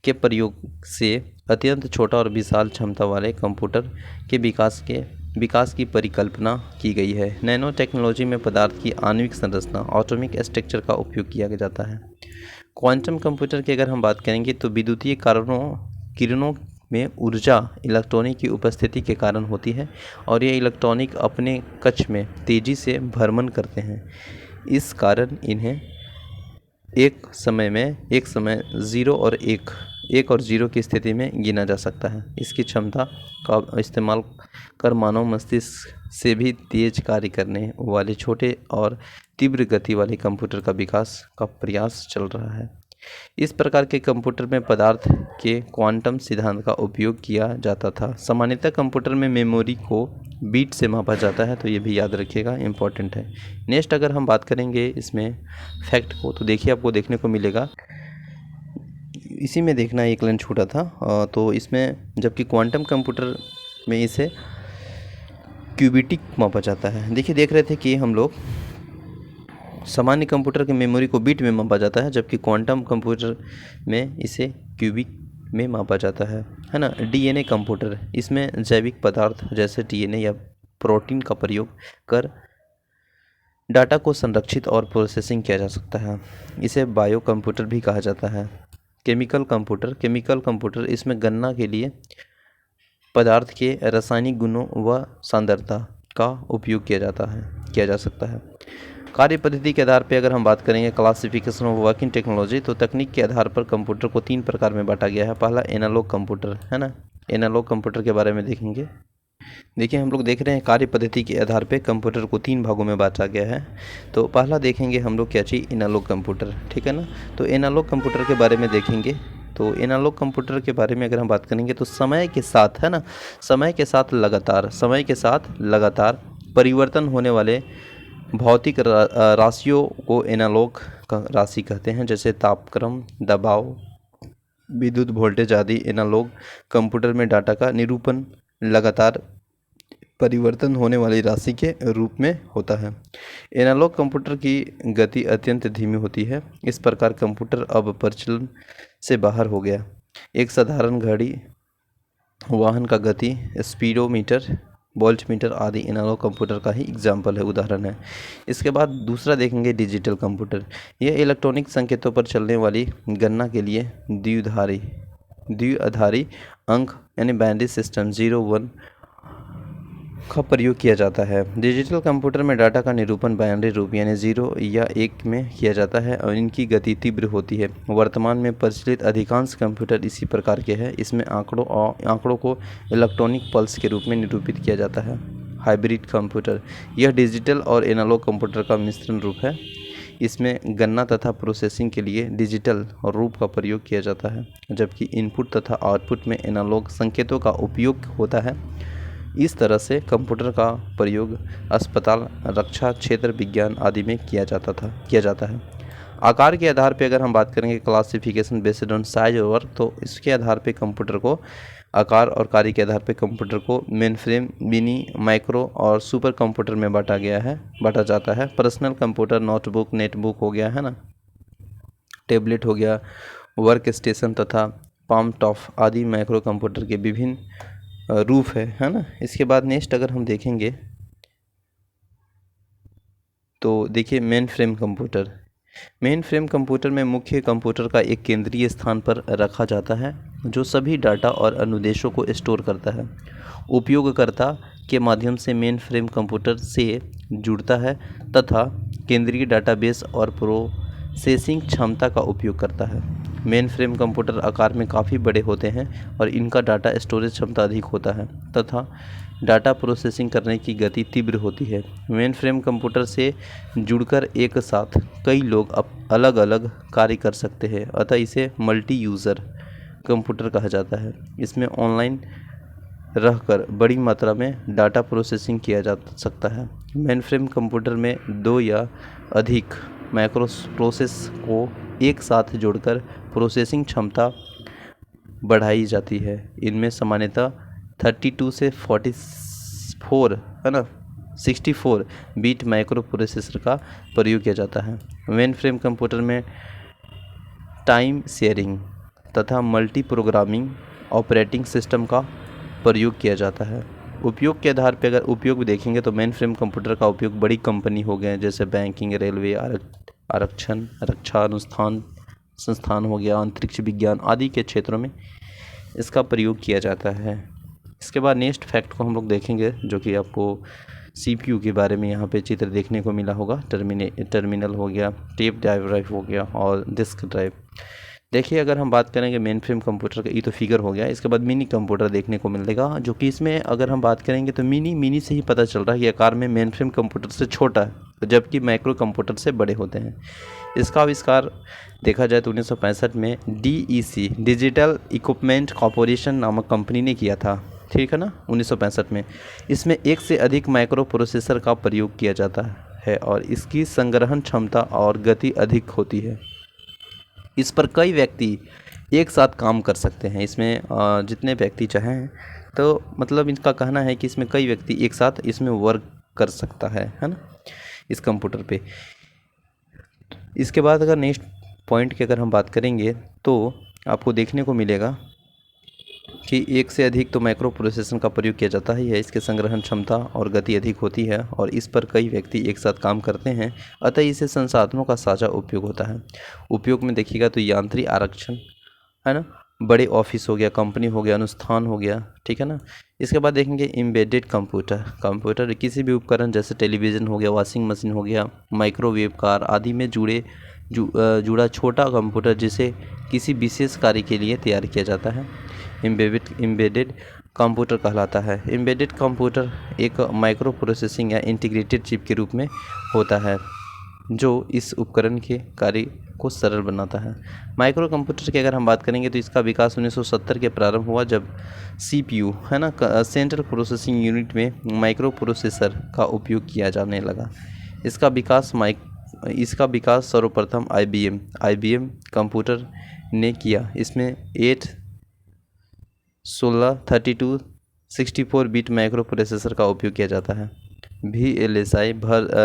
A: के प्रयोग से अत्यंत छोटा और विशाल क्षमता वाले कंप्यूटर के विकास की परिकल्पना की गई है। नैनो टेक्नोलॉजी में पदार्थ की आणविक संरचना एटॉमिक स्ट्रक्चर का उपयोग किया जाता है। क्वांटम कंप्यूटर की अगर हम बात करेंगे तो विद्युतीय किरणों में ऊर्जा इलेक्ट्रॉनिक की उपस्थिति के कारण होती है और ये इलेक्ट्रॉनिक अपने कक्ष में तेज़ी से भ्रमण करते हैं। इस कारण इन्हें एक समय 0 और 1 और 0 की स्थिति में गिना जा सकता है। इसकी क्षमता का इस्तेमाल कर मानव मस्तिष्क से भी तेज कार्य करने वाले छोटे और तीव्र गति वाले कंप्यूटर का विकास का प्रयास चल रहा है। इस प्रकार के कंप्यूटर में पदार्थ के क्वांटम सिद्धांत का उपयोग किया जाता था। सामान्यतः कंप्यूटर में मेमोरी को बीट से मापा जाता है, तो ये भी याद रखिएगा, इम्पोर्टेंट है। नेक्स्ट अगर हम बात करेंगे इसमें फैक्ट को, तो देखिए आपको देखने को मिलेगा, इसी में देखना एक लाइन छूटा था, तो इसमें जबकि क्वांटम कंप्यूटर में इसे क्यूबिटिक मापा जाता है। देखिए देख रहे थे कि हम लोग सामान्य कंप्यूटर के मेमोरी को बिट में मापा जाता है, जबकि क्वांटम कंप्यूटर में इसे क्यूबिक में मापा जाता है ना। DNA कंप्यूटर, इसमें जैविक पदार्थ जैसे DNA या प्रोटीन का प्रयोग कर डाटा को संरक्षित और प्रोसेसिंग किया जा सकता है। इसे बायो कंप्यूटर भी कहा जाता है। केमिकल कंप्यूटर, इसमें गणना के लिए पदार्थ के रासायनिक गुणों व सांद्रता का उपयोग किया जा सकता है। कार्य पद्धति के आधार पर अगर हम बात करेंगे क्लासिफिकेशन ऑफ वर्किंग टेक्नोलॉजी, तो तकनीक के आधार पर कंप्यूटर को 3 प्रकार में बांटा गया है। पहला एनालॉग कंप्यूटर है ना, एनालॉग कंप्यूटर के बारे में देखेंगे। देखिए हम लोग देख रहे हैं कार्य पद्धति के आधार पर कंप्यूटर को 3 भागों में बांटा गया है। तो पहला देखेंगे हम लोग क्या चीज़, एनालॉग कंप्यूटर, ठीक है ना। तो एनालॉग कंप्यूटर के बारे में देखेंगे, तो एनालॉग कंप्यूटर के बारे में अगर हम बात करेंगे तो समय के साथ लगातार परिवर्तन होने वाले भौतिक राशियों को एनालॉग राशि कहते हैं, जैसे तापक्रम, दबाव, विद्युत वोल्टेज आदि। एनालॉग कंप्यूटर में डाटा का निरूपण लगातार परिवर्तन होने वाली राशि के रूप में होता है। एनालॉग कंप्यूटर की गति अत्यंत धीमी होती है। इस प्रकार कंप्यूटर अब प्रचलन से बाहर हो गया। एक साधारण घड़ी, वाहन का गति, स्पीडोमीटर, वोल्टमीटर आदि एनालॉग कंप्यूटर का ही एग्जाम्पल है, उदाहरण है। इसके बाद दूसरा देखेंगे डिजिटल कंप्यूटर। यह इलेक्ट्रॉनिक संकेतों पर चलने वाली गणना के लिए द्विआधारी अंक यानी बाइनरी सिस्टम 0-1 का प्रयोग किया जाता है। डिजिटल कंप्यूटर में डाटा का निरूपण बाइनरी रूप यानी 0 या 1 में किया जाता है और इनकी गति तीव्र होती है। वर्तमान में प्रचलित अधिकांश कंप्यूटर इसी प्रकार के हैं। इसमें आंकड़ों को इलेक्ट्रॉनिक पल्स के रूप में निरूपित किया जाता है। हाइब्रिड कंप्यूटर, यह डिजिटल और एनालॉग कंप्यूटर का मिश्रण रूप है। इसमें गणना तथा प्रोसेसिंग के लिए डिजिटल रूप का प्रयोग किया जाता है, जबकि इनपुट तथा आउटपुट में एनालॉग संकेतों का उपयोग होता है। इस तरह से कंप्यूटर का प्रयोग अस्पताल, रक्षा क्षेत्र, विज्ञान आदि में किया जाता है। आकार के आधार पर अगर हम बात करेंगे क्लासिफिकेशन बेस्ड ऑन साइज और वर्क, तो इसके आधार पर कंप्यूटर को आकार और कार्य के आधार पर कंप्यूटर को मेनफ्रेम, मिनी, माइक्रो और सुपर कंप्यूटर में बांटा जाता है। पर्सनल कंप्यूटर, नोटबुक, नेटबुक हो गया है ना, टैबलेट हो गया, वर्क स्टेशन तथा पाम टॉप आदि माइक्रो कंप्यूटर के विभिन्न रूप है ना। इसके बाद नेक्स्ट अगर हम देखेंगे तो देखिए मेन फ्रेम कंप्यूटर में मुख्य कंप्यूटर का एक केंद्रीय स्थान पर रखा जाता है जो सभी डाटा और अनुदेशों को स्टोर करता है। उपयोगकर्ता के माध्यम से मेन फ्रेम कंप्यूटर से जुड़ता है तथा केंद्रीय डाटाबेस और प्रोसेसिंग क्षमता का उपयोग करता है। मेन फ्रेम कंप्यूटर आकार में काफ़ी बड़े होते हैं और इनका डाटा स्टोरेज क्षमता अधिक होता है तथा डाटा प्रोसेसिंग करने की गति तीव्र होती है। मेन फ्रेम कंप्यूटर से जुड़कर एक साथ कई लोग अलग अलग कार्य कर सकते हैं, अतः इसे मल्टी यूज़र कंप्यूटर कहा जाता है। इसमें ऑनलाइन रहकर बड़ी मात्रा में डाटा प्रोसेसिंग किया जा सकता है। मेन फ्रेम कंप्यूटर में दो या अधिक माइक्रो प्रोसेस को एक साथ जोड़कर प्रोसेसिंग क्षमता बढ़ाई जाती है। इनमें सामान्यतः 32 से 44 है ना 64 बीट माइक्रो प्रोसेसर का प्रयोग किया जाता है। मेन फ्रेम कंप्यूटर में टाइम शेयरिंग तथा मल्टी प्रोग्रामिंग ऑपरेटिंग सिस्टम का प्रयोग किया जाता है। उपयोग के आधार पर अगर उपयोग देखेंगे तो मेन फ्रेम कंप्यूटर का उपयोग बड़ी कंपनी हो गए जैसे बैंकिंग, रेलवे, आरक्षण, रक्षा अनुष्ठान संस्थान हो गया, अंतरिक्ष विज्ञान आदि के क्षेत्रों में इसका प्रयोग किया जाता है। इसके बाद नेक्स्ट फैक्ट को हम लोग देखेंगे जो कि आपको CPU के बारे में यहाँ पे चित्र देखने को मिला होगा। टर्मिनल हो गया, टेप ड्राइव हो गया और डिस्क ड्राइव। देखिए अगर हम बात करेंगे मेन फ्रेम कंप्यूटर का, ये तो फिगर हो गया। इसके बाद मिनी कंप्यूटर देखने को मिलेगा जो कि इसमें अगर हम बात करेंगे तो मिनी से ही पता चल रहा है कि आकार में मेन फ्रेम कंप्यूटर से छोटा है जबकि माइक्रो कंप्यूटर से बड़े होते हैं। इसका आविष्कार देखा जाए तो 1965 में DEC डिजिटल इक्विपमेंट कॉर्पोरेशन नामक कंपनी ने किया था, ठीक है ना, 1965 में। इसमें एक से अधिक माइक्रो प्रोसेसर का प्रयोग किया जाता है और इसकी संग्रहण क्षमता और गति अधिक होती है। इस पर कई व्यक्ति एक साथ काम कर सकते हैं। इसमें जितने व्यक्ति चाहें तो मतलब इनका कहना है कि इसमें कई व्यक्ति एक साथ इसमें वर्क कर सकता है ना, इस कंप्यूटर पे। इसके बाद अगर नेक्स्ट पॉइंट की अगर हम बात करेंगे तो आपको देखने को मिलेगा कि एक से अधिक तो माइक्रो प्रोसेसर का प्रयोग किया जाता ही है। इसके संग्रहण क्षमता और गति अधिक होती है और इस पर कई व्यक्ति एक साथ काम करते हैं, अतः इसे संसाधनों का साझा उपयोग होता है। उपयोग में देखिएगा तो यांत्रिक आरक्षण है ना, बड़े ऑफिस हो गया, कंपनी हो गया, अनुष्ठान हो गया, ठीक है ना। इसके बाद देखेंगे एम्बेडेड कंप्यूटर किसी भी उपकरण जैसे टेलीविज़न हो गया, वॉशिंग मशीन हो गया, माइक्रोवेव, कार आदि में जुड़ा छोटा कंप्यूटर जिसे किसी विशेष कार्य के लिए तैयार किया जाता है एम्बेडेड कंप्यूटर कहलाता है। एम्बेडेड कंप्यूटर एक माइक्रो प्रोसेसिंग या इंटीग्रेटेड चिप के रूप में होता है जो इस उपकरण के कार्य को सरल बनाता है। माइक्रो कंप्यूटर की अगर हम बात करेंगे तो इसका विकास 1970 के प्रारंभ हुआ जब CPU है ना, सेंट्रल प्रोसेसिंग यूनिट में माइक्रो प्रोसेसर का उपयोग किया जाने लगा। इसका विकास सर्वप्रथम IBM कंप्यूटर ने किया। इसमें 8, 16, 32, 64 बीट माइक्रो प्रोसेसर का उपयोग किया जाता है। VLSI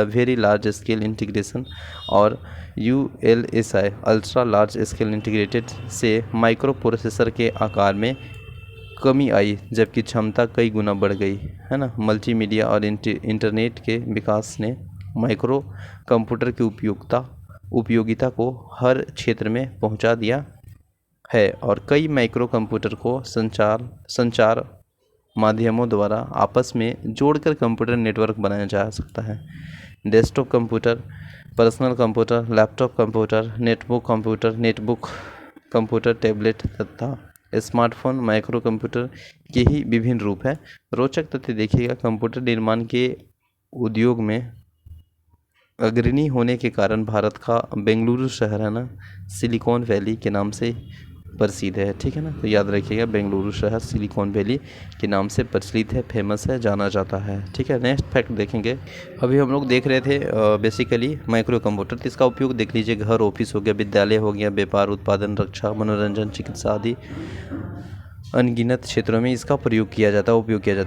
A: very large scale integration और ULSI ultra large scale integrated से माइक्रो प्रोसेसर के आकार में कमी आई जबकि क्षमता कई गुना बढ़ गई है ना। मल्टीमीडिया और इंटरनेट के विकास ने माइक्रो कंप्यूटर की उपयोगिता को हर क्षेत्र में पहुंचा दिया है और कई माइक्रो कंप्यूटर को संचार माध्यमों द्वारा आपस में जोड़कर कंप्यूटर नेटवर्क बनाया जा सकता है। Desktop computer, personal computer, laptop computer, netbook computer, tablet तथा स्मार्टफोन माइक्रो कंप्यूटर के ही विभिन्न रूप हैं। रोचक तथ्य देखिएगा, कंप्यूटर निर्माण के उद्योग में अग्रणी होने के कारण भारत का बेंगलुरु शहर है ना, सिलिकॉन वैली के नाम से प्रसिद्ध है, ठीक है ना। तो याद रखिएगा बेंगलुरु शहर सिलिकॉन वैली के नाम से प्रचलित है, फेमस है, जाना जाता है, ठीक है। नेक्स्ट फैक्ट देखेंगे। अभी हम लोग देख रहे थे बेसिकली माइक्रो कंप्यूटर, तो इसका उपयोग देख लीजिए घर, ऑफिस हो गया, विद्यालय हो गया, व्यापार, उत्पादन, रक्षा, मनोरंजन, चिकित्सा आदि अनगिनत क्षेत्रों में इसका उपयोग किया जाता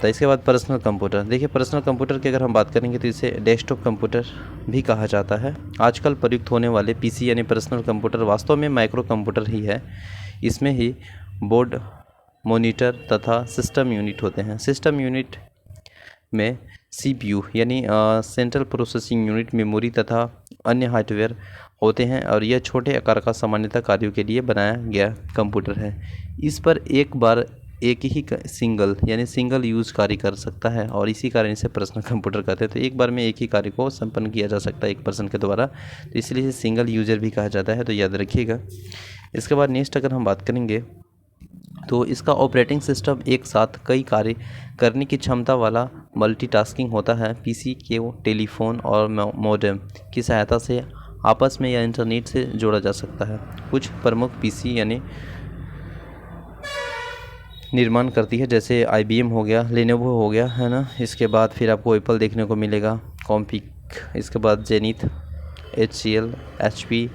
A: है। इसके बाद पर्सनल कंप्यूटर। देखिए पर्सनल कंप्यूटर की अगर हम बात करेंगे तो इसे डेस्कटॉप कंप्यूटर भी कहा जाता है। आजकल प्रयुक्त होने वाले PC यानी पर्सनल कंप्यूटर वास्तव में माइक्रो कंप्यूटर ही है। इसमें ही बोर्ड, मॉनिटर तथा सिस्टम यूनिट होते हैं। सिस्टम यूनिट में CPU यानी सेंट्रल प्रोसेसिंग यूनिट, मेमोरी तथा अन्य हार्डवेयर होते हैं और यह छोटे आकार का सामान्यतः कार्यों के लिए बनाया गया कंप्यूटर है। इस पर एक ही सिंगल यूज कार्य कर सकता है और इसी कारण इसे पर्सनल कंप्यूटर कहते हैं। तो एक बार में एक ही कार्य को संपन्न किया जा सकता है एक पर्सन के द्वारा, तो इसलिए इसे सिंगल यूजर भी कहा जाता है, तो याद रखिएगा। इसके बाद नेक्स्ट अगर हम बात करेंगे तो इसका ऑपरेटिंग सिस्टम एक साथ कई कार्य करने की क्षमता वाला मल्टीटास्किंग होता है। पीसी को टेलीफोन और मोडेम की सहायता से आपस में या इंटरनेट से जोड़ा जा सकता है। कुछ प्रमुख पीसी यानी निर्माण करती है, जैसे IBM हो गया, लेनोवो हो गया, है ना। इसके बाद फिर आपको एप्पल देखने को मिलेगा, कॉम्पिक, इसके बाद जेनिथ, HCL, HP,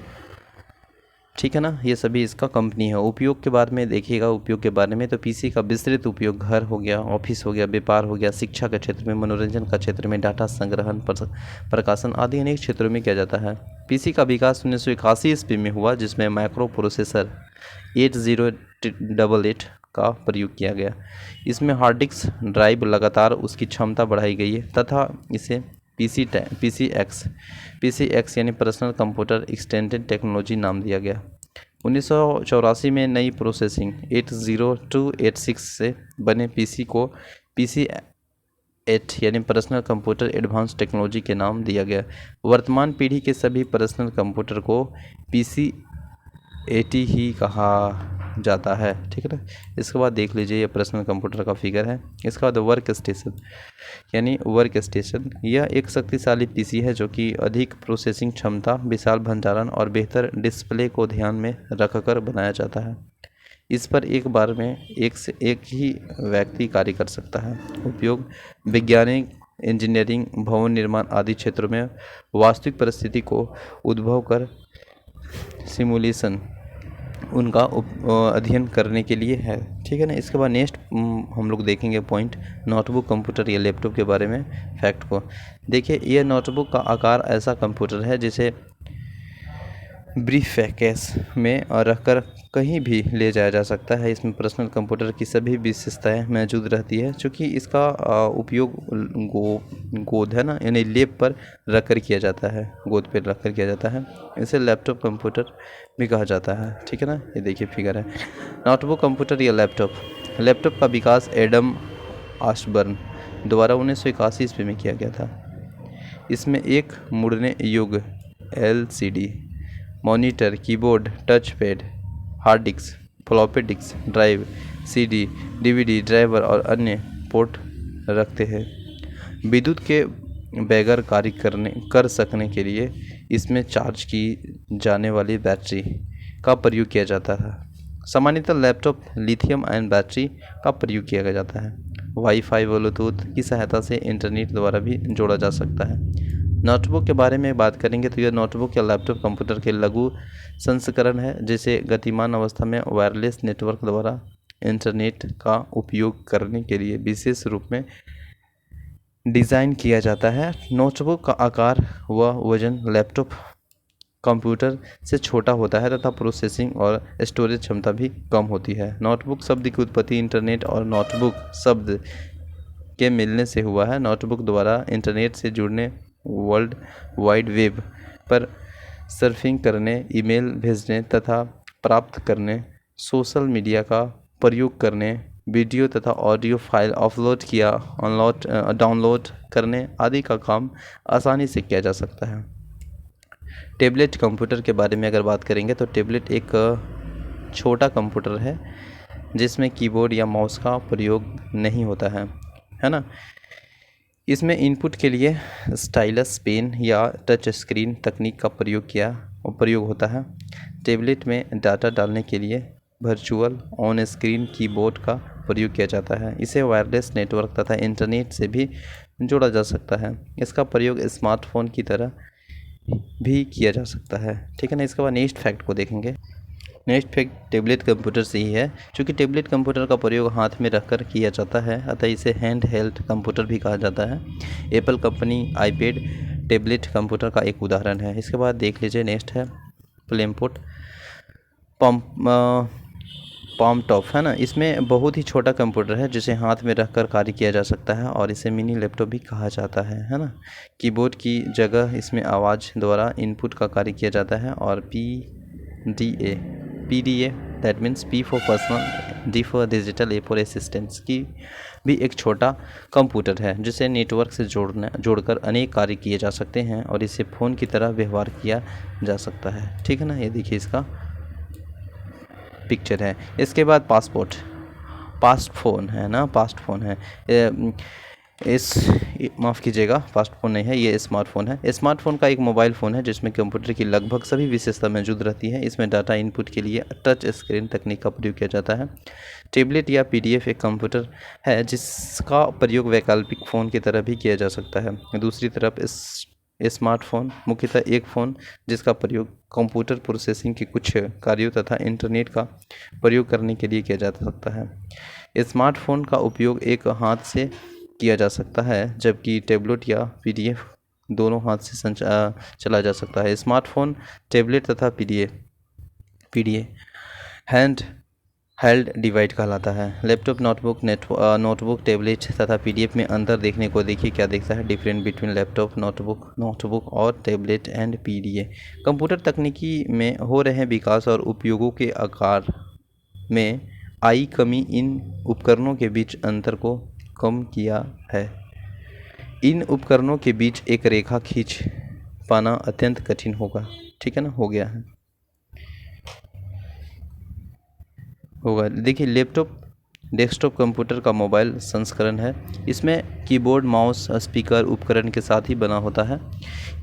A: ठीक है ना। ये सभी इसका कंपनी है। उपयोग के बारे में देखिएगा, उपयोग के बारे में तो पीसी का विस्तृत उपयोग घर हो गया, ऑफिस हो गया, व्यापार हो गया, शिक्षा के क्षेत्र में, मनोरंजन का क्षेत्र में, डाटा संग्रहण, प्रकाशन आदि अनेक क्षेत्रों में किया जाता है। पीसी का विकास 1981 ईस्वी में हुआ, जिसमें माइक्रो प्रोसेसर 8088 का प्रयोग किया गया। इसमें हार्ड डिस्क ड्राइव लगातार उसकी क्षमता बढ़ाई गई है तथा इसे PCX यानी पर्सनल कंप्यूटर एक्सटेंडेड टेक्नोलॉजी नाम दिया गया। 1984 में नई प्रोसेसिंग 80286 से बने पीसी को PC8 यानी पर्सनल कंप्यूटर एडवांस टेक्नोलॉजी के नाम दिया गया। वर्तमान पीढ़ी के सभी पर्सनल कंप्यूटर को PC80 ही कहा जाता है, ठीक है ना। इसके बाद देख लीजिए, ये पर्सनल कंप्यूटर का फिगर है। इसके बाद वर्क स्टेशन यह एक शक्तिशाली पीसी है जो कि अधिक प्रोसेसिंग क्षमता, विशाल भंडारण और बेहतर डिस्प्ले को ध्यान में रखकर बनाया जाता है। इस पर एक बार में एक से एक ही व्यक्ति कार्य कर सकता है। उपयोग वैज्ञानिक, इंजीनियरिंग, भवन निर्माण आदि क्षेत्रों में वास्तविक परिस्थिति को उद्भव कर सिमुलेशन उनका अध्ययन करने के लिए है, ठीक है ना। इसके बाद नेक्स्ट हम लोग देखेंगे पॉइंट नोटबुक कंप्यूटर या लैपटॉप के बारे में फैक्ट को। देखिए, यह नोटबुक का आकार ऐसा कंप्यूटर है जिसे ब्रीफकेस में रखकर कहीं भी ले जाया जा सकता है। इसमें पर्सनल कंप्यूटर की सभी विशेषताएं मौजूद रहती है। चूँकि इसका उपयोग गोद है ना, यानी लेप पर रखकर किया जाता है, गोद पर रखकर किया जाता है। इसे लैपटॉप कंप्यूटर भी कहा जाता है, ठीक है ना। ये देखिए फिगर है। नोटबुक कंप्यूटर या लैपटॉप का विकास एडम ऑसबर्न द्वारा 1981 ईस्वी में किया गया था। इसमें एक मुड़ने योग्य LCD, monitor, keyboard, touch pad, hard disk, floppy disk drive, CD, DVD driver और अन्य पोर्ट रखते हैं। विद्युत के बगैर कार्य कर सकने के लिए इसमें चार्ज की जाने वाली बैटरी का प्रयोग किया जाता है। सामान्यतः लैपटॉप लिथियम आयन बैटरी का प्रयोग किया जाता है। वाईफाई, ब्लूटूथ की सहायता से इंटरनेट द्वारा भी जोड़ा जा सकता है। नोटबुक के बारे में बात करेंगे तो यह नोटबुक या लैपटॉप कंप्यूटर के लघु संस्करण है, जिसे गतिमान अवस्था में वायरलेस नेटवर्क द्वारा इंटरनेट का उपयोग करने के लिए विशेष रूप में डिज़ाइन किया जाता है। नोटबुक का आकार व वजन लैपटॉप कंप्यूटर से छोटा होता है तथा प्रोसेसिंग और स्टोरेज क्षमता भी कम होती है। नोटबुक शब्द की उत्पत्ति इंटरनेट और नोटबुक शब्द के मिलने से हुआ है। नोटबुक द्वारा इंटरनेट से जुड़ने, वर्ल्ड वाइड वेब पर सर्फिंग करने, ईमेल भेजने तथा प्राप्त करने, सोशल मीडिया का प्रयोग करने, वीडियो तथा ऑडियो फाइल अपलोड किया डाउनलोड करने आदि का काम आसानी से किया जा सकता है। टैबलेट कंप्यूटर के बारे में अगर बात करेंगे तो टैबलेट एक छोटा कंप्यूटर है जिसमें कीबोर्ड या माउस का प्रयोग नहीं होता है ना। इसमें इनपुट के लिए स्टाइलस, पेन या टच स्क्रीन तकनीक का प्रयोग होता है। टैबलेट में डाटा डालने के लिए वर्चुअल ऑन स्क्रीन कीबोर्ड का प्रयोग किया जाता है। इसे वायरलेस नेटवर्क तथा इंटरनेट से भी जोड़ा जा सकता है। इसका प्रयोग स्मार्टफोन की तरह भी किया जा सकता है, ठीक है ना। इसके बाद नेक्स्ट फैक्ट को देखेंगे। नेक्स्ट फैक्ट टैबलेट कंप्यूटर से ही है। चूँकि टैबलेट कंप्यूटर का प्रयोग हाथ में रखकर किया जाता है, अतः इसे हैंड हेल्ड कंप्यूटर भी कहा जाता है। Apple company iPad tablet computer का एक उदाहरण है। इसके बाद देख लीजिए, नेक्स्ट है प्लेमपोर्ट पाम टॉप, है ना। इसमें बहुत ही छोटा कंप्यूटर है जिसे हाथ में रखकर कार्य किया जा सकता है और इसे मिनी लैपटॉप भी कहा जाता है ना। कीबोर्ड की जगह इसमें आवाज़ द्वारा इनपुट का कार्य किया जाता है। और PDA that means P for personal, D for digital, A for assistants की भी एक छोटा कंप्यूटर है जिसे नेटवर्क से जोड़कर अनेक कार्य किए जा सकते हैं और इसे फ़ोन की तरह व्यवहार किया जा सकता है, ठीक है ना। ये देखिए इसका पिक्चर है। इसके बाद पासपोर्ट पास्ट फ़ोन है ना, पास्ट फ़ोन है। इस माफ़ कीजिएगा, फास्ट फ़ोन नहीं है, ये स्मार्टफ़ोन है। स्मार्टफ़ोन का एक मोबाइल फ़ोन है जिसमें कंप्यूटर की लगभग सभी विशेषता मौजूद रहती है। इसमें डाटा इनपुट के लिए टच स्क्रीन तकनीक का प्रयोग किया जाता है। टैबलेट या पीडीएफ एक कंप्यूटर है जिसका प्रयोग वैकल्पिक फ़ोन की तरह भी किया जा सकता है। दूसरी तरफ स्मार्टफ़ोन मुख्यतः एक फ़ोन जिसका प्रयोग कंप्यूटर प्रोसेसिंग के कुछ कार्यों तथा इंटरनेट का प्रयोग करने के लिए किया जा सकता है। स्मार्टफ़ोन का उपयोग एक हाथ से किया जा सकता है, जबकि टैबलेट या पीडीएफ दोनों हाथ से चला जा सकता है। स्मार्टफ़ोन, टैबलेट तथा पीडीए हैंड हेल्ड डिवाइस कहलाता है। लैपटॉप, नोटबुक, टैबलेट तथा पीडीएफ में अंतर देखने को देखिए क्या दिखता है। डिफरेंट बिटवीन लैपटॉप, नोटबुक और टैबलेट एंड पीडीए। कंप्यूटर तकनीकी में हो रहे विकास और उपयोगों के आकार में आई कमी इन उपकरणों के बीच अंतर को कम किया है। इन उपकरणों के बीच एक रेखा खींच पाना अत्यंत कठिन होगा। ठीक है ना, हो गया है, होगा। देखिए, लैपटॉप डेस्कटॉप कंप्यूटर का मोबाइल संस्करण है। इसमें कीबोर्ड, माउस, स्पीकर उपकरण के साथ ही बना होता है।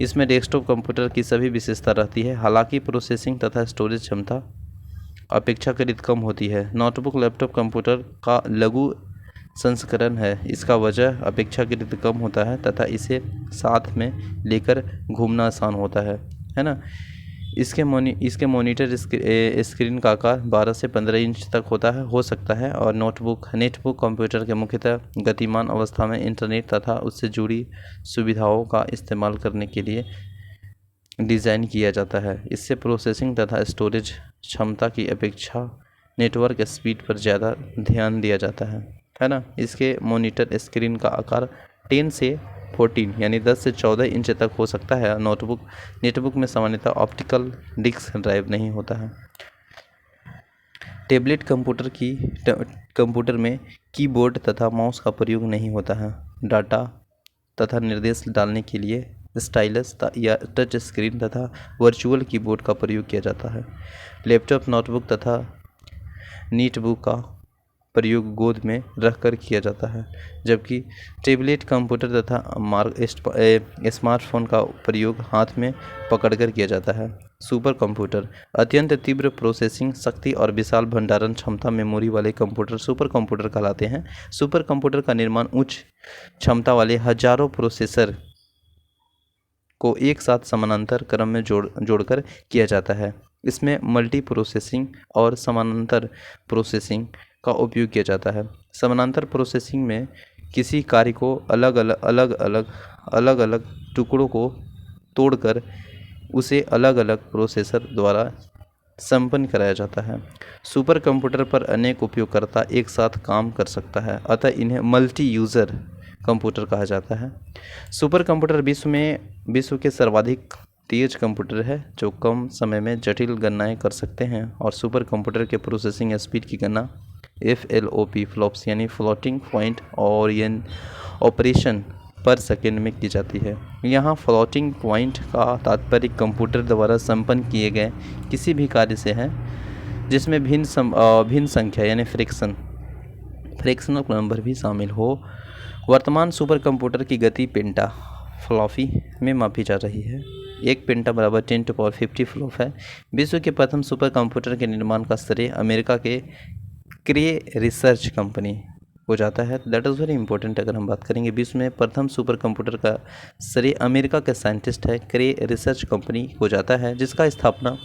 A: इसमें डेस्कटॉप कंप्यूटर की सभी विशेषता रहती है, हालांकि प्रोसेसिंग तथा स्टोरेज क्षमता अपेक्षाकृत कम होती है। नोटबुक लैपटॉप कंप्यूटर का लघु संस्करण है। इसका वजन अपेक्षाकृत कम होता है तथा इसे साथ में लेकर घूमना आसान होता है ना। इसके मॉनिटर स्क्रीन का आकार 12 से 15 इंच तक हो सकता है और नेटबुक कंप्यूटर के मुख्यतः गतिमान अवस्था में इंटरनेट तथा उससे जुड़ी सुविधाओं का इस्तेमाल करने के लिए डिज़ाइन किया जाता है। इससे प्रोसेसिंग तथा स्टोरेज क्षमता की अपेक्षा नेटवर्क स्पीड पर ज़्यादा ध्यान दिया जाता है ना। इसके मॉनिटर स्क्रीन का आकार 10 से 14 यानी 10 से 14 इंच तक हो सकता है। नेटबुक में सामान्यतः ऑप्टिकल डिस्क ड्राइव नहीं होता है। टैबलेट कंप्यूटर में कीबोर्ड तथा माउस का प्रयोग नहीं होता है। डाटा तथा निर्देश डालने के लिए स्टाइलस या टच स्क्रीन तथा वर्चुअल कीबोर्ड का प्रयोग किया जाता है। लैपटॉप, नोटबुक तथा नीटबुक का प्रयोग गोद में रखकर किया जाता है, जबकि टैबलेट कंप्यूटर तथा स्मार्टफोन का प्रयोग हाथ में पकड़कर किया जाता है। सुपर कंप्यूटर अत्यंत तीव्र प्रोसेसिंग शक्ति और विशाल भंडारण क्षमता मेमोरी वाले कंप्यूटर सुपर कंप्यूटर कहलाते हैं। सुपर कंप्यूटर का निर्माण उच्च क्षमता वाले हजारों प्रोसेसर को एक साथ समानांतर क्रम में जोड़कर किया जाता है। इसमें मल्टी प्रोसेसिंग और समानांतर प्रोसेसिंग का उपयोग किया जाता है। समानांतर प्रोसेसिंग में किसी कार्य को अलग अलग टुकड़ों को तोड़कर उसे अलग अलग प्रोसेसर द्वारा संपन्न कराया जाता है। सुपर कंप्यूटर पर अनेक उपयोगकर्ता एक साथ काम कर सकता है, अतः इन्हें मल्टी यूज़र कंप्यूटर कहा जाता है। सुपर कंप्यूटर विश्व के सर्वाधिक तेज कंप्यूटर है जो कम समय में जटिल गणनाएं कर सकते हैं और सुपर कंप्यूटर के प्रोसेसिंग स्पीड की गणना FLOP फ्लॉप्स यानी फ्लोटिंग पॉइंट ऑपरेशन पर सेकेंड में की जाती है। यहाँ फ्लोटिंग पॉइंट का तात्पर्य कंप्यूटर द्वारा संपन्न किए गए किसी भी कार्य से है जिसमें भिन्न संख्या यानी फ्रैक्शनल नंबर भी शामिल हो। वर्तमान सुपर कंप्यूटर की गति पेंटा फ्लॉपी में मापी जा रही है। एक पेंटा बराबर 10⁻50 फ्लॉप है। विश्व के प्रथम सुपर कंप्यूटर के निर्माण का श्रेय अमेरिका के क्रे रिसर्च कंपनी को जाता है। That is very important. अगर हम बात करेंगे विश्व में प्रथम सुपर कंप्यूटर का श्रेय अमेरिका के साइंटिस्ट है क्रे रिसर्च कंपनी को जाता है, जिसका स्थापना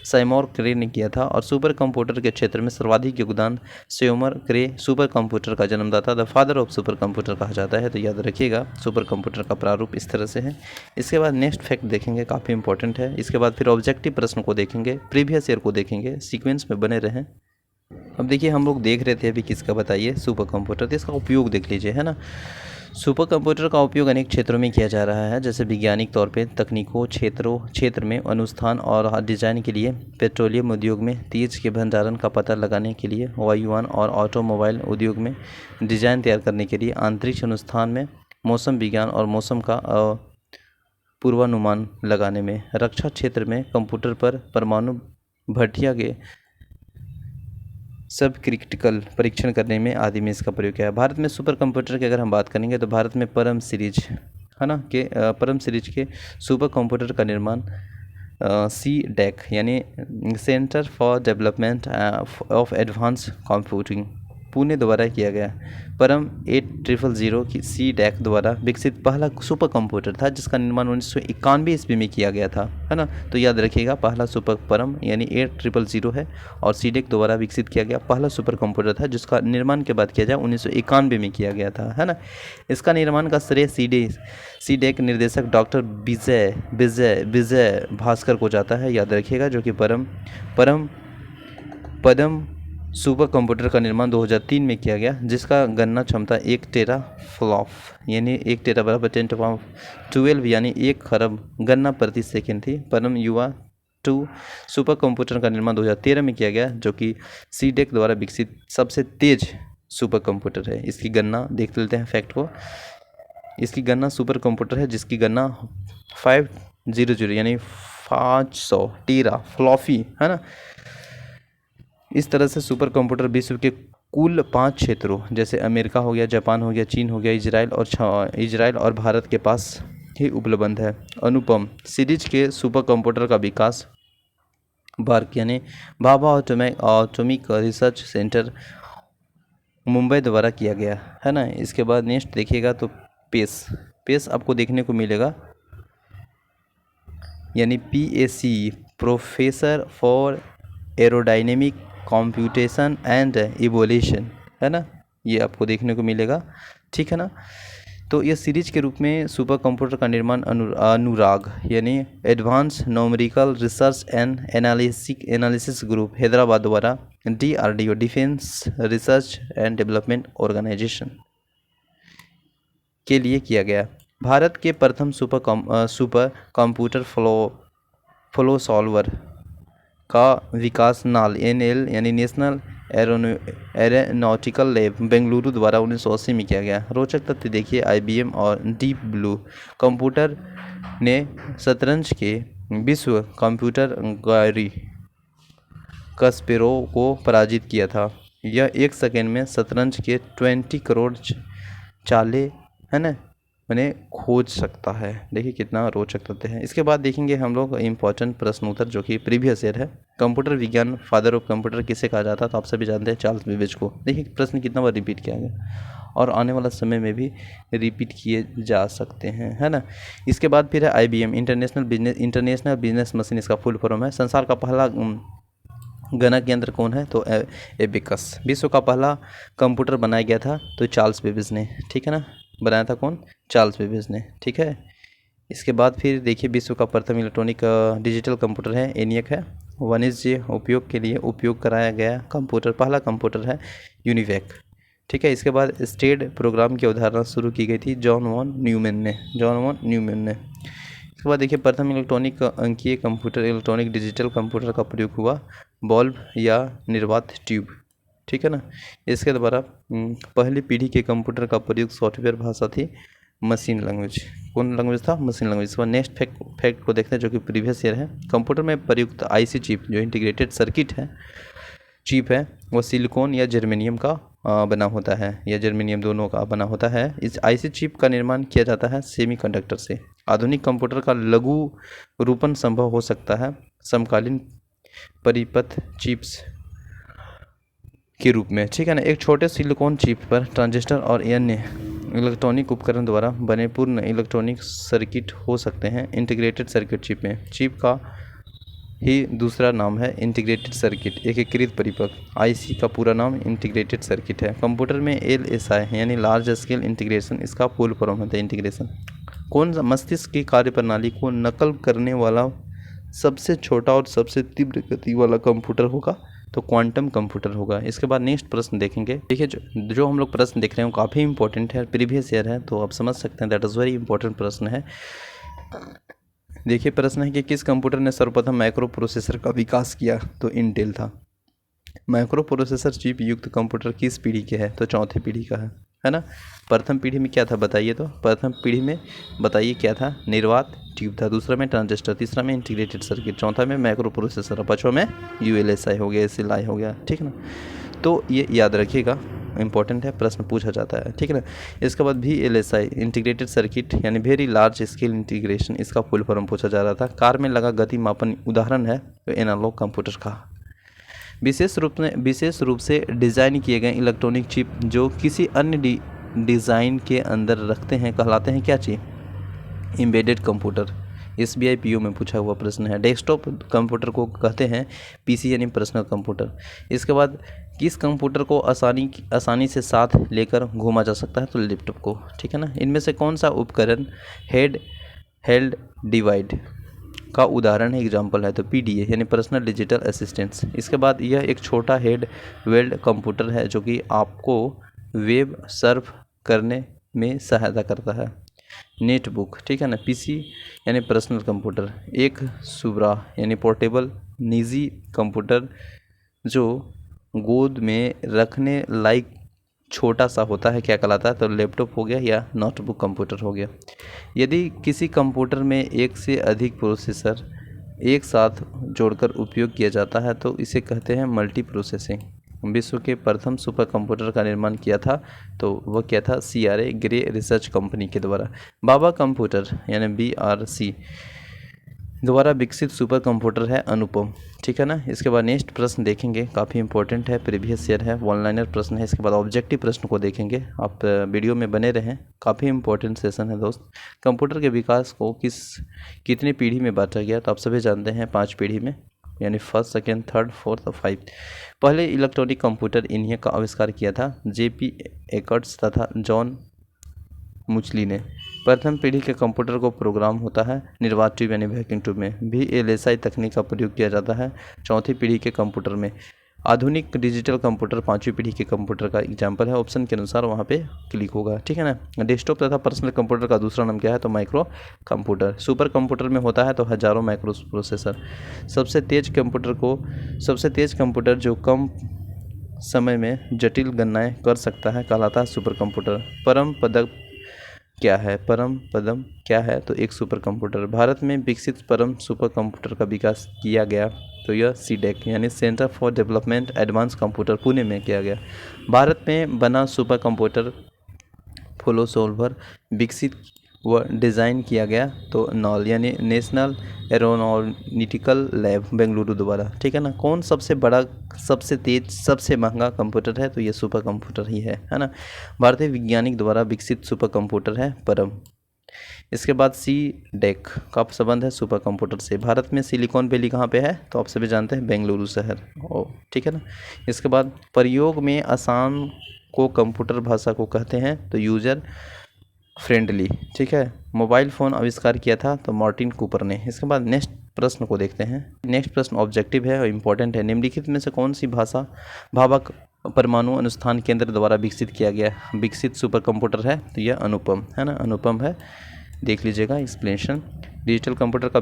A: साइमोर क्रे ने किया था और सुपर कंप्यूटर के क्षेत्र में सर्वाधिक योगदान साइमोर क्रे सुपर कंप्यूटर का जन्मदाता the father of super computer कहा जाता है। तो याद रखिएगा सुपर कंप्यूटर का प्रारूप इस तरह से है। इसके बाद नेक्स्ट फैक्ट देखेंगे, काफ़ी इंपॉर्टेंट है। इसके बाद फिर ऑब्जेक्टिव प्रश्न को देखेंगे, प्रीवियस ईयर को देखेंगे, सीक्वेंस में बने रहें। अब देखिए हम लोग देख रहे थे अभी किसका बताइए, सुपर कंप्यूटर। तो इसका उपयोग देख लीजिए, है ना। सुपर कंप्यूटर का उपयोग अनेक क्षेत्रों में किया जा रहा है, जैसे वैज्ञानिक तौर पे तकनीकों क्षेत्र में अनुसंधान और डिजाइन के लिए, पेट्रोलियम उद्योग में तेज के भंडारण का पता लगाने के लिए, वायुयान और ऑटोमोबाइल उद्योग में डिजाइन तैयार करने के लिए, अंतरिक्ष अनुसंधान में, मौसम विज्ञान और मौसम का पूर्वानुमान लगाने में, रक्षा क्षेत्र में कंप्यूटर पर परमाणु भट्टिया के सब क्रिटिकल परीक्षण करने में आदि में इसका प्रयोग किया है। भारत में सुपर कंप्यूटर की अगर हम बात करेंगे तो भारत में परम सीरीज है ना के परम सीरीज के सुपर कंप्यूटर का निर्माण CDEC यानी centre for development of advance computing Pune द्वारा किया गया। परम 8000 की CDEC द्वारा विकसित पहला सुपर कंप्यूटर था जिसका निर्माण 1991 ईस्वी में किया गया था, है ना। तो याद रखिएगा पहला सुपर परम यानी 8000 है और CDEC द्वारा विकसित किया गया पहला सुपर कंप्यूटर था जिसका निर्माण के बाद किया जाए 1991 में किया गया था, है ना। इसका निर्माण का श्रेय CDEC निर्देशक डॉक्टर विजय भास्कर को जाता है, याद रखिएगा, जो कि पदम सुपर कंप्यूटर का निर्माण 2003 में किया गया जिसका गणना क्षमता 1 टेरा फ्लॉप यानी 1 टेरा बराबर 10^12 यानी 1 खरब गणना प्रति सेकंड थी। परम युवा 2 सुपर कंप्यूटर का निर्माण 2013 में किया गया जो कि CDEC द्वारा विकसित सबसे तेज सुपर कंप्यूटर है। इसकी गणना देख लेते हैं फैक्ट को। इसकी गणना सुपर कंप्यूटर है जिसकी गणना 500 यानी 500 टेरा फ्लॉपी, है ना। इस तरह से सुपर कंप्यूटर विश्व के कुल 5 क्षेत्रों जैसे अमेरिका हो गया, जापान हो गया, चीन हो गया, इजराइल और भारत के पास ही उपलब्ध है। अनुपम सीरीज के सुपर कंप्यूटर का विकास बार्क यानी Bhabha atomic research centre Mumbai द्वारा किया गया, है ना। इसके बाद नेक्स्ट देखिएगा तो पेस आपको देखने को मिलेगा यानी PAC professor for aerodynamic computation and evolution, है ना, ये आपको देखने को मिलेगा, ठीक है ना। तो ये सीरीज के रूप में सुपर कंप्यूटर का निर्माण अनुराग यानी advance numerical research and analysis group Hyderabad द्वारा DRDO defence research and development organisation के लिए किया गया। भारत के प्रथम सुपर कंप्यूटर फ्लो सॉल्वर का विकास NAL यानी नेशनल एरोनॉटिकल लैब बेंगलुरु द्वारा 1980 में किया गया। रोचक तथ्य देखिए, IBM और डीप ब्लू कंप्यूटर ने शतरंज के विश्व कंप्यूटर गैरी कस्पेरोव को पराजित किया था। यह 1 सेकेंड में शतरंज के 20 करोड़ चाले, है ना, मैंने खोज सकता है। देखिए कितना रोचक तथ्य है। इसके बाद देखेंगे हम लोग इम्पोर्टेंट प्रश्न उत्तर जो कि प्रीवियस ईयर है। कंप्यूटर विज्ञान फादर ऑफ कंप्यूटर किसे कहा जाता है, तो आप सभी जानते हैं चार्ल्स बेबेज को। देखिए प्रश्न कितना बार रिपीट किया गया और आने वाला समय में भी रिपीट किए जा सकते हैं, है ना। इसके बाद फिर है IBM इंटरनेशनल बिजनेस मशीन, इसका फुल फॉर्म है। संसार का पहला गणक यंत्र कौन है, तो एबेकस। विश्व का पहला कंप्यूटर बनाया गया था तो चार्ल्स बेबेज ने, ठीक है ना, बनाया था कौन, चार्ल्स बेबेज ने, ठीक है। इसके बाद फिर देखिए विश्व का प्रथम इलेक्ट्रॉनिक डिजिटल कंप्यूटर है ENIAC है। वाणिज्य उपयोग के लिए उपयोग कराया गया कंप्यूटर पहला कंप्यूटर है यूनिवैक, ठीक है। इसके बाद स्टेड प्रोग्राम की अवधारणा शुरू की गई थी जॉन वॉन न्यूमैन ने। इसके बाद देखिए प्रथम इलेक्ट्रॉनिक अंकीय कंप्यूटर इलेक्ट्रॉनिक डिजिटल कंप्यूटर का प्रयोग हुआ बल्ब या निर्वात ट्यूब, ठीक है ना। इसके द्वारा पहली पीढ़ी के कंप्यूटर का प्रयोग सॉफ्टवेयर भाषा थी मशीन लैंग्वेज। कौन लैंग्वेज था, मशीन लैंग्वेज। इसके बाद नेक्स्ट फैक्ट को देखते हैं जो कि प्रीवियस ईयर है। कंप्यूटर में प्रयुक्त IC चिप जो इंटीग्रेटेड सर्किट है चिप है वो सिलिकॉन या जर्मेनियम का बना होता है, या जर्मेनियम दोनों का बना होता है। इस IC चिप का निर्माण किया जाता है सेमीकंडक्टर से। आधुनिक कंप्यूटर का लघु रूपन संभव हो सकता है समकालीन परिपथ चिप्स के रूप में, ठीक है ना। एक छोटे सिलिकॉन चिप पर ट्रांजिस्टर और अन्य इलेक्ट्रॉनिक उपकरण द्वारा बने पूर्ण इलेक्ट्रॉनिक सर्किट हो सकते हैं। इंटीग्रेटेड सर्किट चिप में चिप का ही दूसरा नाम है इंटीग्रेटेड सर्किट एकीकृत परिपथ। IC का पूरा नाम इंटीग्रेटेड सर्किट है। कंप्यूटर में LSI यानी लार्ज स्केल इंटीग्रेशन इसका फुल फॉर्म होता है इंटीग्रेशन। कौन सा मस्तिष्क की कार्यप्रणाली को नकल करने वाला सबसे छोटा और सबसे तीव्र गति वाला कंप्यूटर होगा, तो क्वांटम कंप्यूटर होगा। इसके बाद नेक्स्ट प्रश्न देखेंगे। देखिए जो हम लोग प्रश्न देख रहे हैं वो काफ़ी इंपॉर्टेंट है, प्रीवियस ईयर है, तो आप समझ सकते हैं दैट इज़ वेरी इंपॉर्टेंट प्रश्न है। देखिए प्रश्न है कि किस कंप्यूटर ने सर्वप्रथम माइक्रो प्रोसेसर का विकास किया, तो इंटेल था। माइक्रो प्रोसेसर चिप युक्त कंप्यूटर किस पीढ़ी के है, तो चौथी पीढ़ी का है ना। प्रथम पीढ़ी में क्या था बताइए, तो प्रथम पीढ़ी में बताइए क्या था, निर्वात ट्यूब था। दूसरा में ट्रांजिस्टर, तीसरा में इंटीग्रेटेड सर्किट, चौथा में माइक्रो प्रोसेसर, पांचवा में ULSI हो गया, SLI हो गया, ठीक है ना। तो ये याद रखिएगा, इंपॉर्टेंट है, प्रश्न पूछा जाता है, ठीक है ना। इसके बाद VLSI इंटीग्रेटेड सर्किट यानी वेरी लार्ज स्केल इंटीग्रेशन, इसका फुल फॉर्म पूछा जा रहा था। कार में लगा गति मापन उदाहरण है तो एनालॉग कंप्यूटर का। विशेष रूप से डिज़ाइन किए गए इलेक्ट्रॉनिक चिप जो किसी अन्य डिज़ाइन के अंदर रखते हैं कहलाते हैं क्या चीज़? Embedded computer. SBI PO में पूछा हुआ प्रश्न है। डेस्कटॉप कंप्यूटर को कहते हैं PC यानी पर्सनल कंप्यूटर। इसके बाद किस कंप्यूटर को आसानी से साथ लेकर घूमा जा सकता है? तो लैपटॉप को, ठीक है ना। इनमें से कौन सा उपकरण हेड हेल्ड डिवाइड का उदाहरण है, एग्जाम्पल है? तो PDA यानी पर्सनल डिजिटल असिस्टेंट्स। इसके बाद यह एक छोटा हेड वेल्ड कंप्यूटर है जो कि आपको वेब सर्फ करने में सहायता करता है। नेटबुक, ठीक है ना। PC यानी पर्सनल कंप्यूटर। एक सुब्रा यानी पोर्टेबल निजी कंप्यूटर जो गोद में रखने लायक छोटा सा होता है, क्या कहलाता है? तो लैपटॉप हो गया या नोटबुक कंप्यूटर हो गया। यदि किसी कंप्यूटर में एक से अधिक प्रोसेसर एक साथ जोड़कर उपयोग किया जाता है तो इसे कहते हैं मल्टी प्रोसेसिंग। विश्व के प्रथम सुपर कंप्यूटर का निर्माण किया था तो वह क्या था? CRA ग्रे रिसर्च कंपनी के द्वारा। बाबा कंप्यूटर यानी BRC द्वारा विकसित सुपर कंप्यूटर है अनुपम, ठीक है ना। इसके बाद नेक्स्ट प्रश्न देखेंगे, काफ़ी इंपॉर्टेंट है, प्रीवियस ईयर है, वन लाइनर प्रश्न है। इसके बाद ऑब्जेक्टिव प्रश्न को देखेंगे, आप वीडियो में बने रहें, काफ़ी इंपॉर्टेंट सेशन है दोस्त। कंप्यूटर के विकास को कितनी पीढ़ी में बांटा गया? तो आप सभी जानते हैं 5 पीढ़ी में, यानी फर्स्ट, सेकेंड, थर्ड, फोर्थ और 5। पहले इलेक्ट्रॉनिक कंप्यूटर इन्हीं का आविष्कार किया था JP एकर्ट्स तथा जॉन मुचली ने। प्रथम पीढ़ी के कंप्यूटर को प्रोग्राम होता है निर्वात ट्यूब यानी वैक्यूम ट्यूब में। VLSI तकनीक का प्रयोग किया जाता है चौथी पीढ़ी के कंप्यूटर में। आधुनिक डिजिटल कंप्यूटर 5वीं पीढ़ी के कंप्यूटर का एग्जाम्पल है। ऑप्शन के अनुसार वहाँ पे क्लिक होगा, ठीक है ना। डेस्कटॉप तथा पर्सनल कंप्यूटर का दूसरा नाम क्या है? तो माइक्रो कंप्यूटर। सुपर कंप्यूटर में होता है तो हजारों माइक्रो प्रोसेसर। सबसे तेज कंप्यूटर जो कम समय में जटिल गणनाएं कर सकता है कहलाता है सुपर कंप्यूटर। परम पदम क्या है? तो एक सुपर कंप्यूटर। भारत में विकसित परम सुपर कंप्यूटर का विकास किया गया तो यह CDEC यानी centre for development advance computer Pune में किया गया। भारत में बना सुपर कंप्यूटर फ्लो सॉल्वर विकसित व डिज़ाइन किया गया तो नॉल यानी नेशनल एरोनॉटिकल लैब बेंगलुरु द्वारा, ठीक है ना। कौन सबसे बड़ा, सबसे तेज, सबसे महंगा कंप्यूटर है? तो ये सुपर कंप्यूटर ही है ना। भारतीय वैज्ञानिक द्वारा विकसित सुपर कंप्यूटर है परम। इसके बाद CDEC का संबंध है सुपर कंप्यूटर से। भारत में सिलिकॉन वैली कहाँ पे है? तो आप सभी जानते हैं बेंगलुरु शहर, ठीक है ना। इसके बाद प्रयोग में आसान को कंप्यूटर भाषा को कहते हैं तो यूजर फ्रेंडली, ठीक है। मोबाइल फ़ोन आविष्कार किया था तो मार्टिन कूपर ने। इसके बाद नेक्स्ट प्रश्न को देखते हैं। नेक्स्ट प्रश्न ऑब्जेक्टिव है और इम्पोर्टेंट है। निम्नलिखित में से कौन सी भाभक परमाणु अनुसंधान केंद्र द्वारा विकसित सुपर कंप्यूटर है? तो यह अनुपम है ना, अनुपम है, देख लीजिएगा एक्सप्लेनेशन। डिजिटल कंप्यूटर का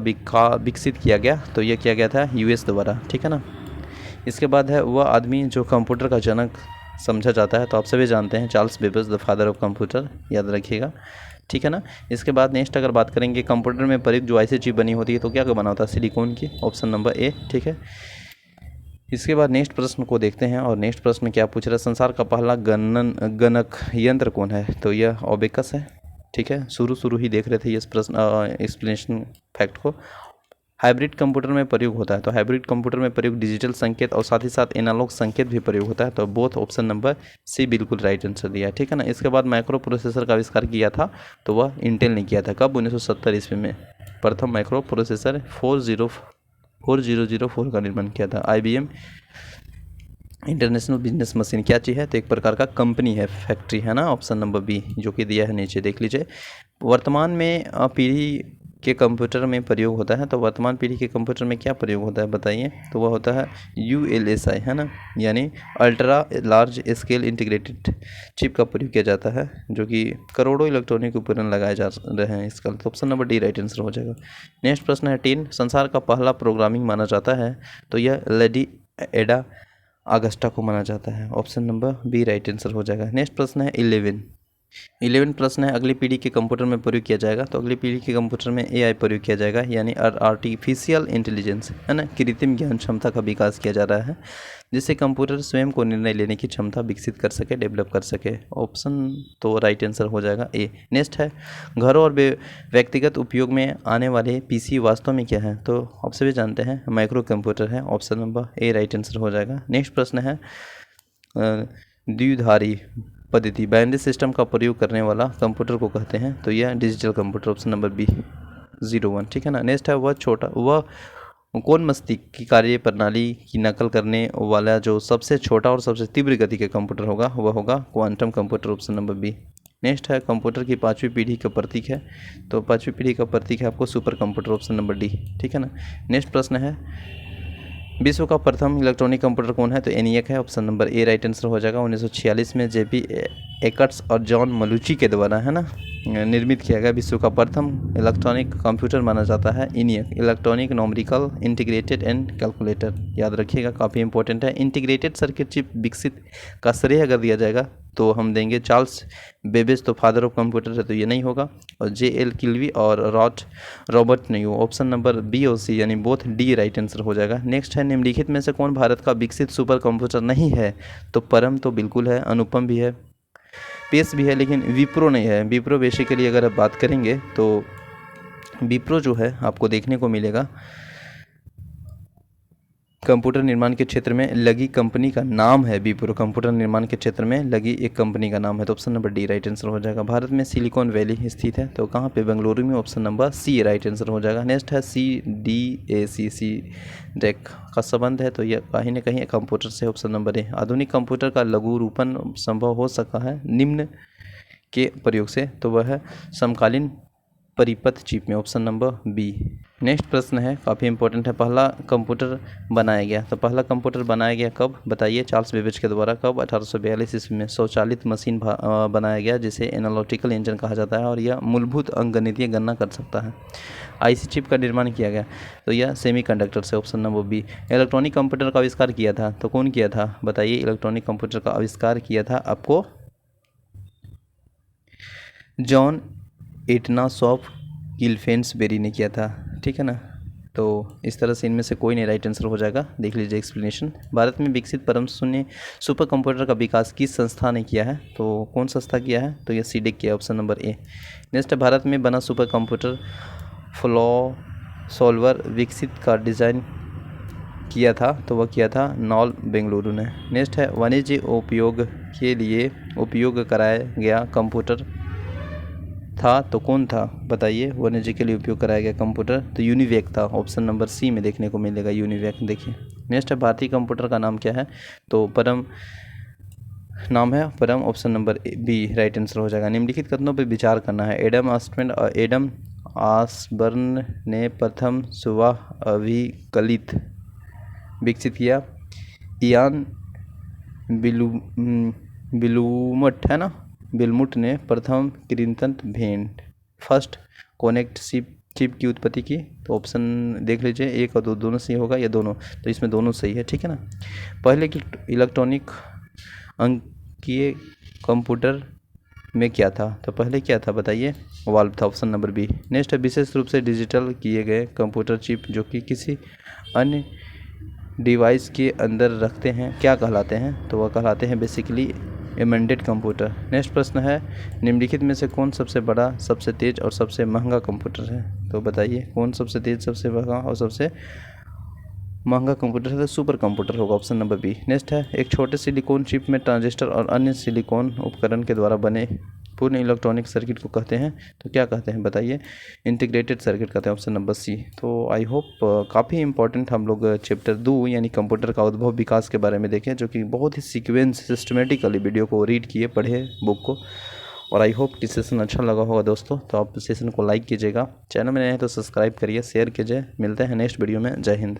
A: विकसित किया गया तो यह किया गया था US द्वारा, ठीक है ना। इसके बाद है वह आदमी जो कंप्यूटर का जनक समझा जाता है तो आप सभी जानते हैं Charles Babbage the father of computer, याद रखिएगा, ठीक है ना। इसके बाद नेक्स्ट अगर बात करेंगे कंप्यूटर में प्रयुक्त जो IC चिप बनी होती है तो क्या बना होता है? सिलिकॉन की, ऑप्शन नंबर A, ठीक है। इसके बाद नेक्स्ट प्रश्न को देखते हैं और नेक्स्ट प्रश्न क्या पूछ रहा है? संसार का पहला गणक यंत्र कौन है? तो यह ओबेकस है, ठीक है। शुरू ही देख रहे थे इस प्रश्न एक्सप्लेनेशन फैक्ट को। हाइब्रिड कंप्यूटर में प्रयोग होता है तो हाइब्रिड कंप्यूटर में प्रयोग डिजिटल संकेत और साथ ही साथ एनालॉग संकेत भी प्रयोग होता है तो बोथ, ऑप्शन नंबर C बिल्कुल राइट आंसर दिया है, ठीक है ना। इसके बाद माइक्रो प्रोसेसर का आविष्कार किया था तो वह इंटेल ने किया था। कब? 1970 ईस्वी में प्रथम माइक्रो प्रोसेसर 4004 का निर्माण किया था। IBM इंटरनेशनल बिजनेस मशीन क्या चीज़ है? तो एक प्रकार का कंपनी है, फैक्ट्री है ना, ऑप्शन नंबर B जो कि दिया है नीचे, देख लीजिए। वर्तमान में पीढ़ी के कंप्यूटर में प्रयोग होता है तो वर्तमान पीढ़ी के कंप्यूटर में क्या प्रयोग होता है बताइए? तो वह होता है ULSI, है ना, यानी ultra large scale integrated chip का प्रयोग किया जाता है जो कि करोड़ों इलेक्ट्रॉनिक उपकरण लगाए जा रहे हैं इसका, तो option number D right answer हो जाएगा। नेक्स्ट प्रश्न है 10, संसार का पहला प्रोग्रामिंग माना जाता है तो यह लेडी एडा अगस्टा को माना जाता है, option number B right answer हो जाएगा। नेक्स्ट प्रश्न है 11, 11 प्रश्न है, अगली पीढ़ी के कंप्यूटर में प्रयोग किया जाएगा। तो अगली पीढ़ी के कंप्यूटर में एआई प्रयोग किया जाएगा, यानी आर्टिफिशियल इंटेलिजेंस, है ना, कृत्रिम ज्ञान क्षमता का विकास किया जा रहा है, जिससे कंप्यूटर स्वयं को निर्णय लेने की क्षमता विकसित कर सके, डेवलप कर सके। ऑप्शन तो राइट आंसर हो जाएगा ए। नेक्स्ट है, घरों और व्यक्तिगत उपयोग में आने वाले पीसी वास्तव में क्या है? तो आप सभी जानते हैं माइक्रो कंप्यूटर है। Option number A right answer हो जाएगा। नेक्स्ट प्रश्न है, द्विधारी पद्धति बाइनरी सिस्टम का प्रयोग करने वाला कंप्यूटर को कहते हैं? तो यह digital computer, option number B 01, ठीक है ना। नेक्स्ट है, वह कौन मस्तिष्क की कार्य प्रणाली की नकल करने वाला जो सबसे छोटा और सबसे तीव्र गति का कंप्यूटर होगा, वह होगा quantum computer, option number B. Next है, कंप्यूटर की 5वीं पीढ़ी का प्रतीक है? तो 5वीं पीढ़ी का प्रतीक है आपको super computer, option number D, ठीक है ना। नेक्स्ट प्रश्न है, विश्व का प्रथम इलेक्ट्रॉनिक कंप्यूटर कौन है? तो ENIAC है, option number A right answer हो जाएगा। 1946 में JP एकर्ट्स और जॉन मलुची के द्वारा, है ना, निर्मित किया गया विश्व का प्रथम इलेक्ट्रॉनिक कंप्यूटर माना जाता है ENIAC, electronic numerical integrated and calculator. याद रखिएगा, काफ़ी इंपॉर्टेंट है। इंटीग्रेटेड सर्किट चिप विकसित का श्रेय अगर दिया जाएगा तो हम देंगे चार्ल्स बेबेज, तो फादर ऑफ कंप्यूटर है, तो ये नहीं होगा। और JL किल्वी और रॉबर्ट नहीं हो। ऑप्शन नंबर बी और सी यानी बोथ डी राइट आंसर हो जाएगा। नेक्स्ट है, निम्नलिखित में से कौन भारत का विकसित सुपर कंप्यूटर नहीं है? तो परम तो बिल्कुल है, अनुपम भी है, पेस भी है, लेकिन विप्रो नहीं है। विप्रो बेसिकली अगर आप बात करेंगे तो विप्रो जो है आपको देखने को मिलेगा कंप्यूटर निर्माण के क्षेत्र में लगी कंपनी का नाम है विप्रो, कंप्यूटर निर्माण के क्षेत्र में लगी एक कंपनी का नाम है। तो option number D right answer हो जाएगा। भारत में सिलिकॉन वैली स्थित है? तो कहाँ पे? बेंगलुरु में, option number C right answer हो जाएगा। नेक्स्ट है, CDAC डेक का संबंध है? तो यह कहीं ना कहीं कंप्यूटर से, ऑप्शन नंबर ए। आधुनिक कंप्यूटर का लघु रूपन संभव हो सका है निम्न के प्रयोग से? तो वह है समकालीन परिपथ चिप में, ऑप्शन नंबर बी। नेक्स्ट प्रश्न है, काफ़ी इंपॉर्टेंट है, पहला कंप्यूटर बनाया गया? तो पहला कंप्यूटर बनाया गया कब? बताइए। चार्ल्स बेबेज के द्वारा। कब? 1842 ईस्वी में। स्वचालित मशीन बनाया गया जिसे एनालिटिकल इंजन कहा जाता है, और यह मूलभूत अंकगणितीय गणना कर सकता है। IC चिप का निर्माण किया गया? तो यह सेमीकंडक्टर से, option number B. Electronic computer का आविष्कार किया था? तो कौन किया था? बताइए। इलेक्ट्रॉनिक कंप्यूटर का आविष्कार किया था आपको जॉन एटनासॉफ किल्फेंसबेरी ने किया था, ठीक है ना। तो इस तरह से इनमें से कोई नहीं राइट आंसर हो जाएगा। देख लीजिए एक्सप्लेनेशन। भारत में विकसित परम शून्य सुपर कंप्यूटर का विकास किस संस्था ने किया है? तो कौन संस्था किया है? तो यह CDEC किया, option number A. Next, Bharat में बना सुपर कंप्यूटर फ्लॉ सॉल्वर विकसित का डिज़ाइन किया था? तो वह किया था नॉल बेंगलुरु ने। नेक्स्ट है, वाणिज्य उपयोग के लिए उपयोग कराया गया कंप्यूटर था? तो कौन था? बताइए। वाणिज्य के लिए उपयोग कराया गया कंप्यूटर? तो यूनिवेक था, ऑप्शन नंबर सी में देखने को मिलेगा यूनिवेक। देखिए। नेक्स्ट है, भारतीय कंप्यूटर का नाम क्या है? तो परम नाम है Param, option number B right answer हो जाएगा। निम्नलिखित कथनों पर विचार करना है। एडम ऑसबर्न ने प्रथम सुबह अभिकलित विकसित किया। इयान बिलूमट, है ना, बिलमुट ने प्रथम कृंतक भेंट फर्स्ट कनेक्ट चिप की उत्पत्ति की? तो ऑप्शन देख लीजिए, एक और दो दोनों सही होगा या दोनों? तो इसमें दोनों सही है, ठीक है ना। पहले की इलेक्ट्रॉनिक अंकीय कंप्यूटर में क्या था? तो पहले क्या था? बताइए। वाल्व था, ऑप्शन नंबर बी। नेक्स्ट है, विशेष रूप से डिजिटल किए गए कंप्यूटर चिप जो कि किसी अन्य डिवाइस के अंदर रखते हैं क्या कहलाते हैं? तो वह कहलाते हैं बेसिकली एम्बेडेड कंप्यूटर। नेक्स्ट प्रश्न है, निम्नलिखित में से कौन सबसे बड़ा, सबसे तेज और सबसे महंगा कंप्यूटर है? तो बताइए कौन सबसे तेज, सबसे महंगा और सबसे महंगा कंप्यूटर है? तो सुपर कंप्यूटर होगा, ऑप्शन नंबर बी। नेक्स्ट है, एक छोटे सिलिकॉन चिप में ट्रांजिस्टर और अन्य सिलिकॉन उपकरण के द्वारा बने पूर्ण इलेक्ट्रॉनिक सर्किट को कहते हैं? तो क्या कहते हैं? बताइए। इंटीग्रेटेड सर्किट कहते हैं, ऑप्शन नंबर सी। तो आई होप काफ़ी इंपॉर्टेंट हम लोग चैप्टर 2 यानी कंप्यूटर का उद्भव विकास के बारे में देखें, जो कि बहुत ही सीक्वेंस सिस्टमेटिकली वीडियो को रीड किए, पढ़े बुक को। और आई होप कि सेशन अच्छा लगा होगा दोस्तों। तो आप सेशन को लाइक कीजिएगा, चैनल में नए हैं तो सब्सक्राइब करिए, शेयर कीजिए। मिलते हैं नेक्स्ट वीडियो में। जय हिंद।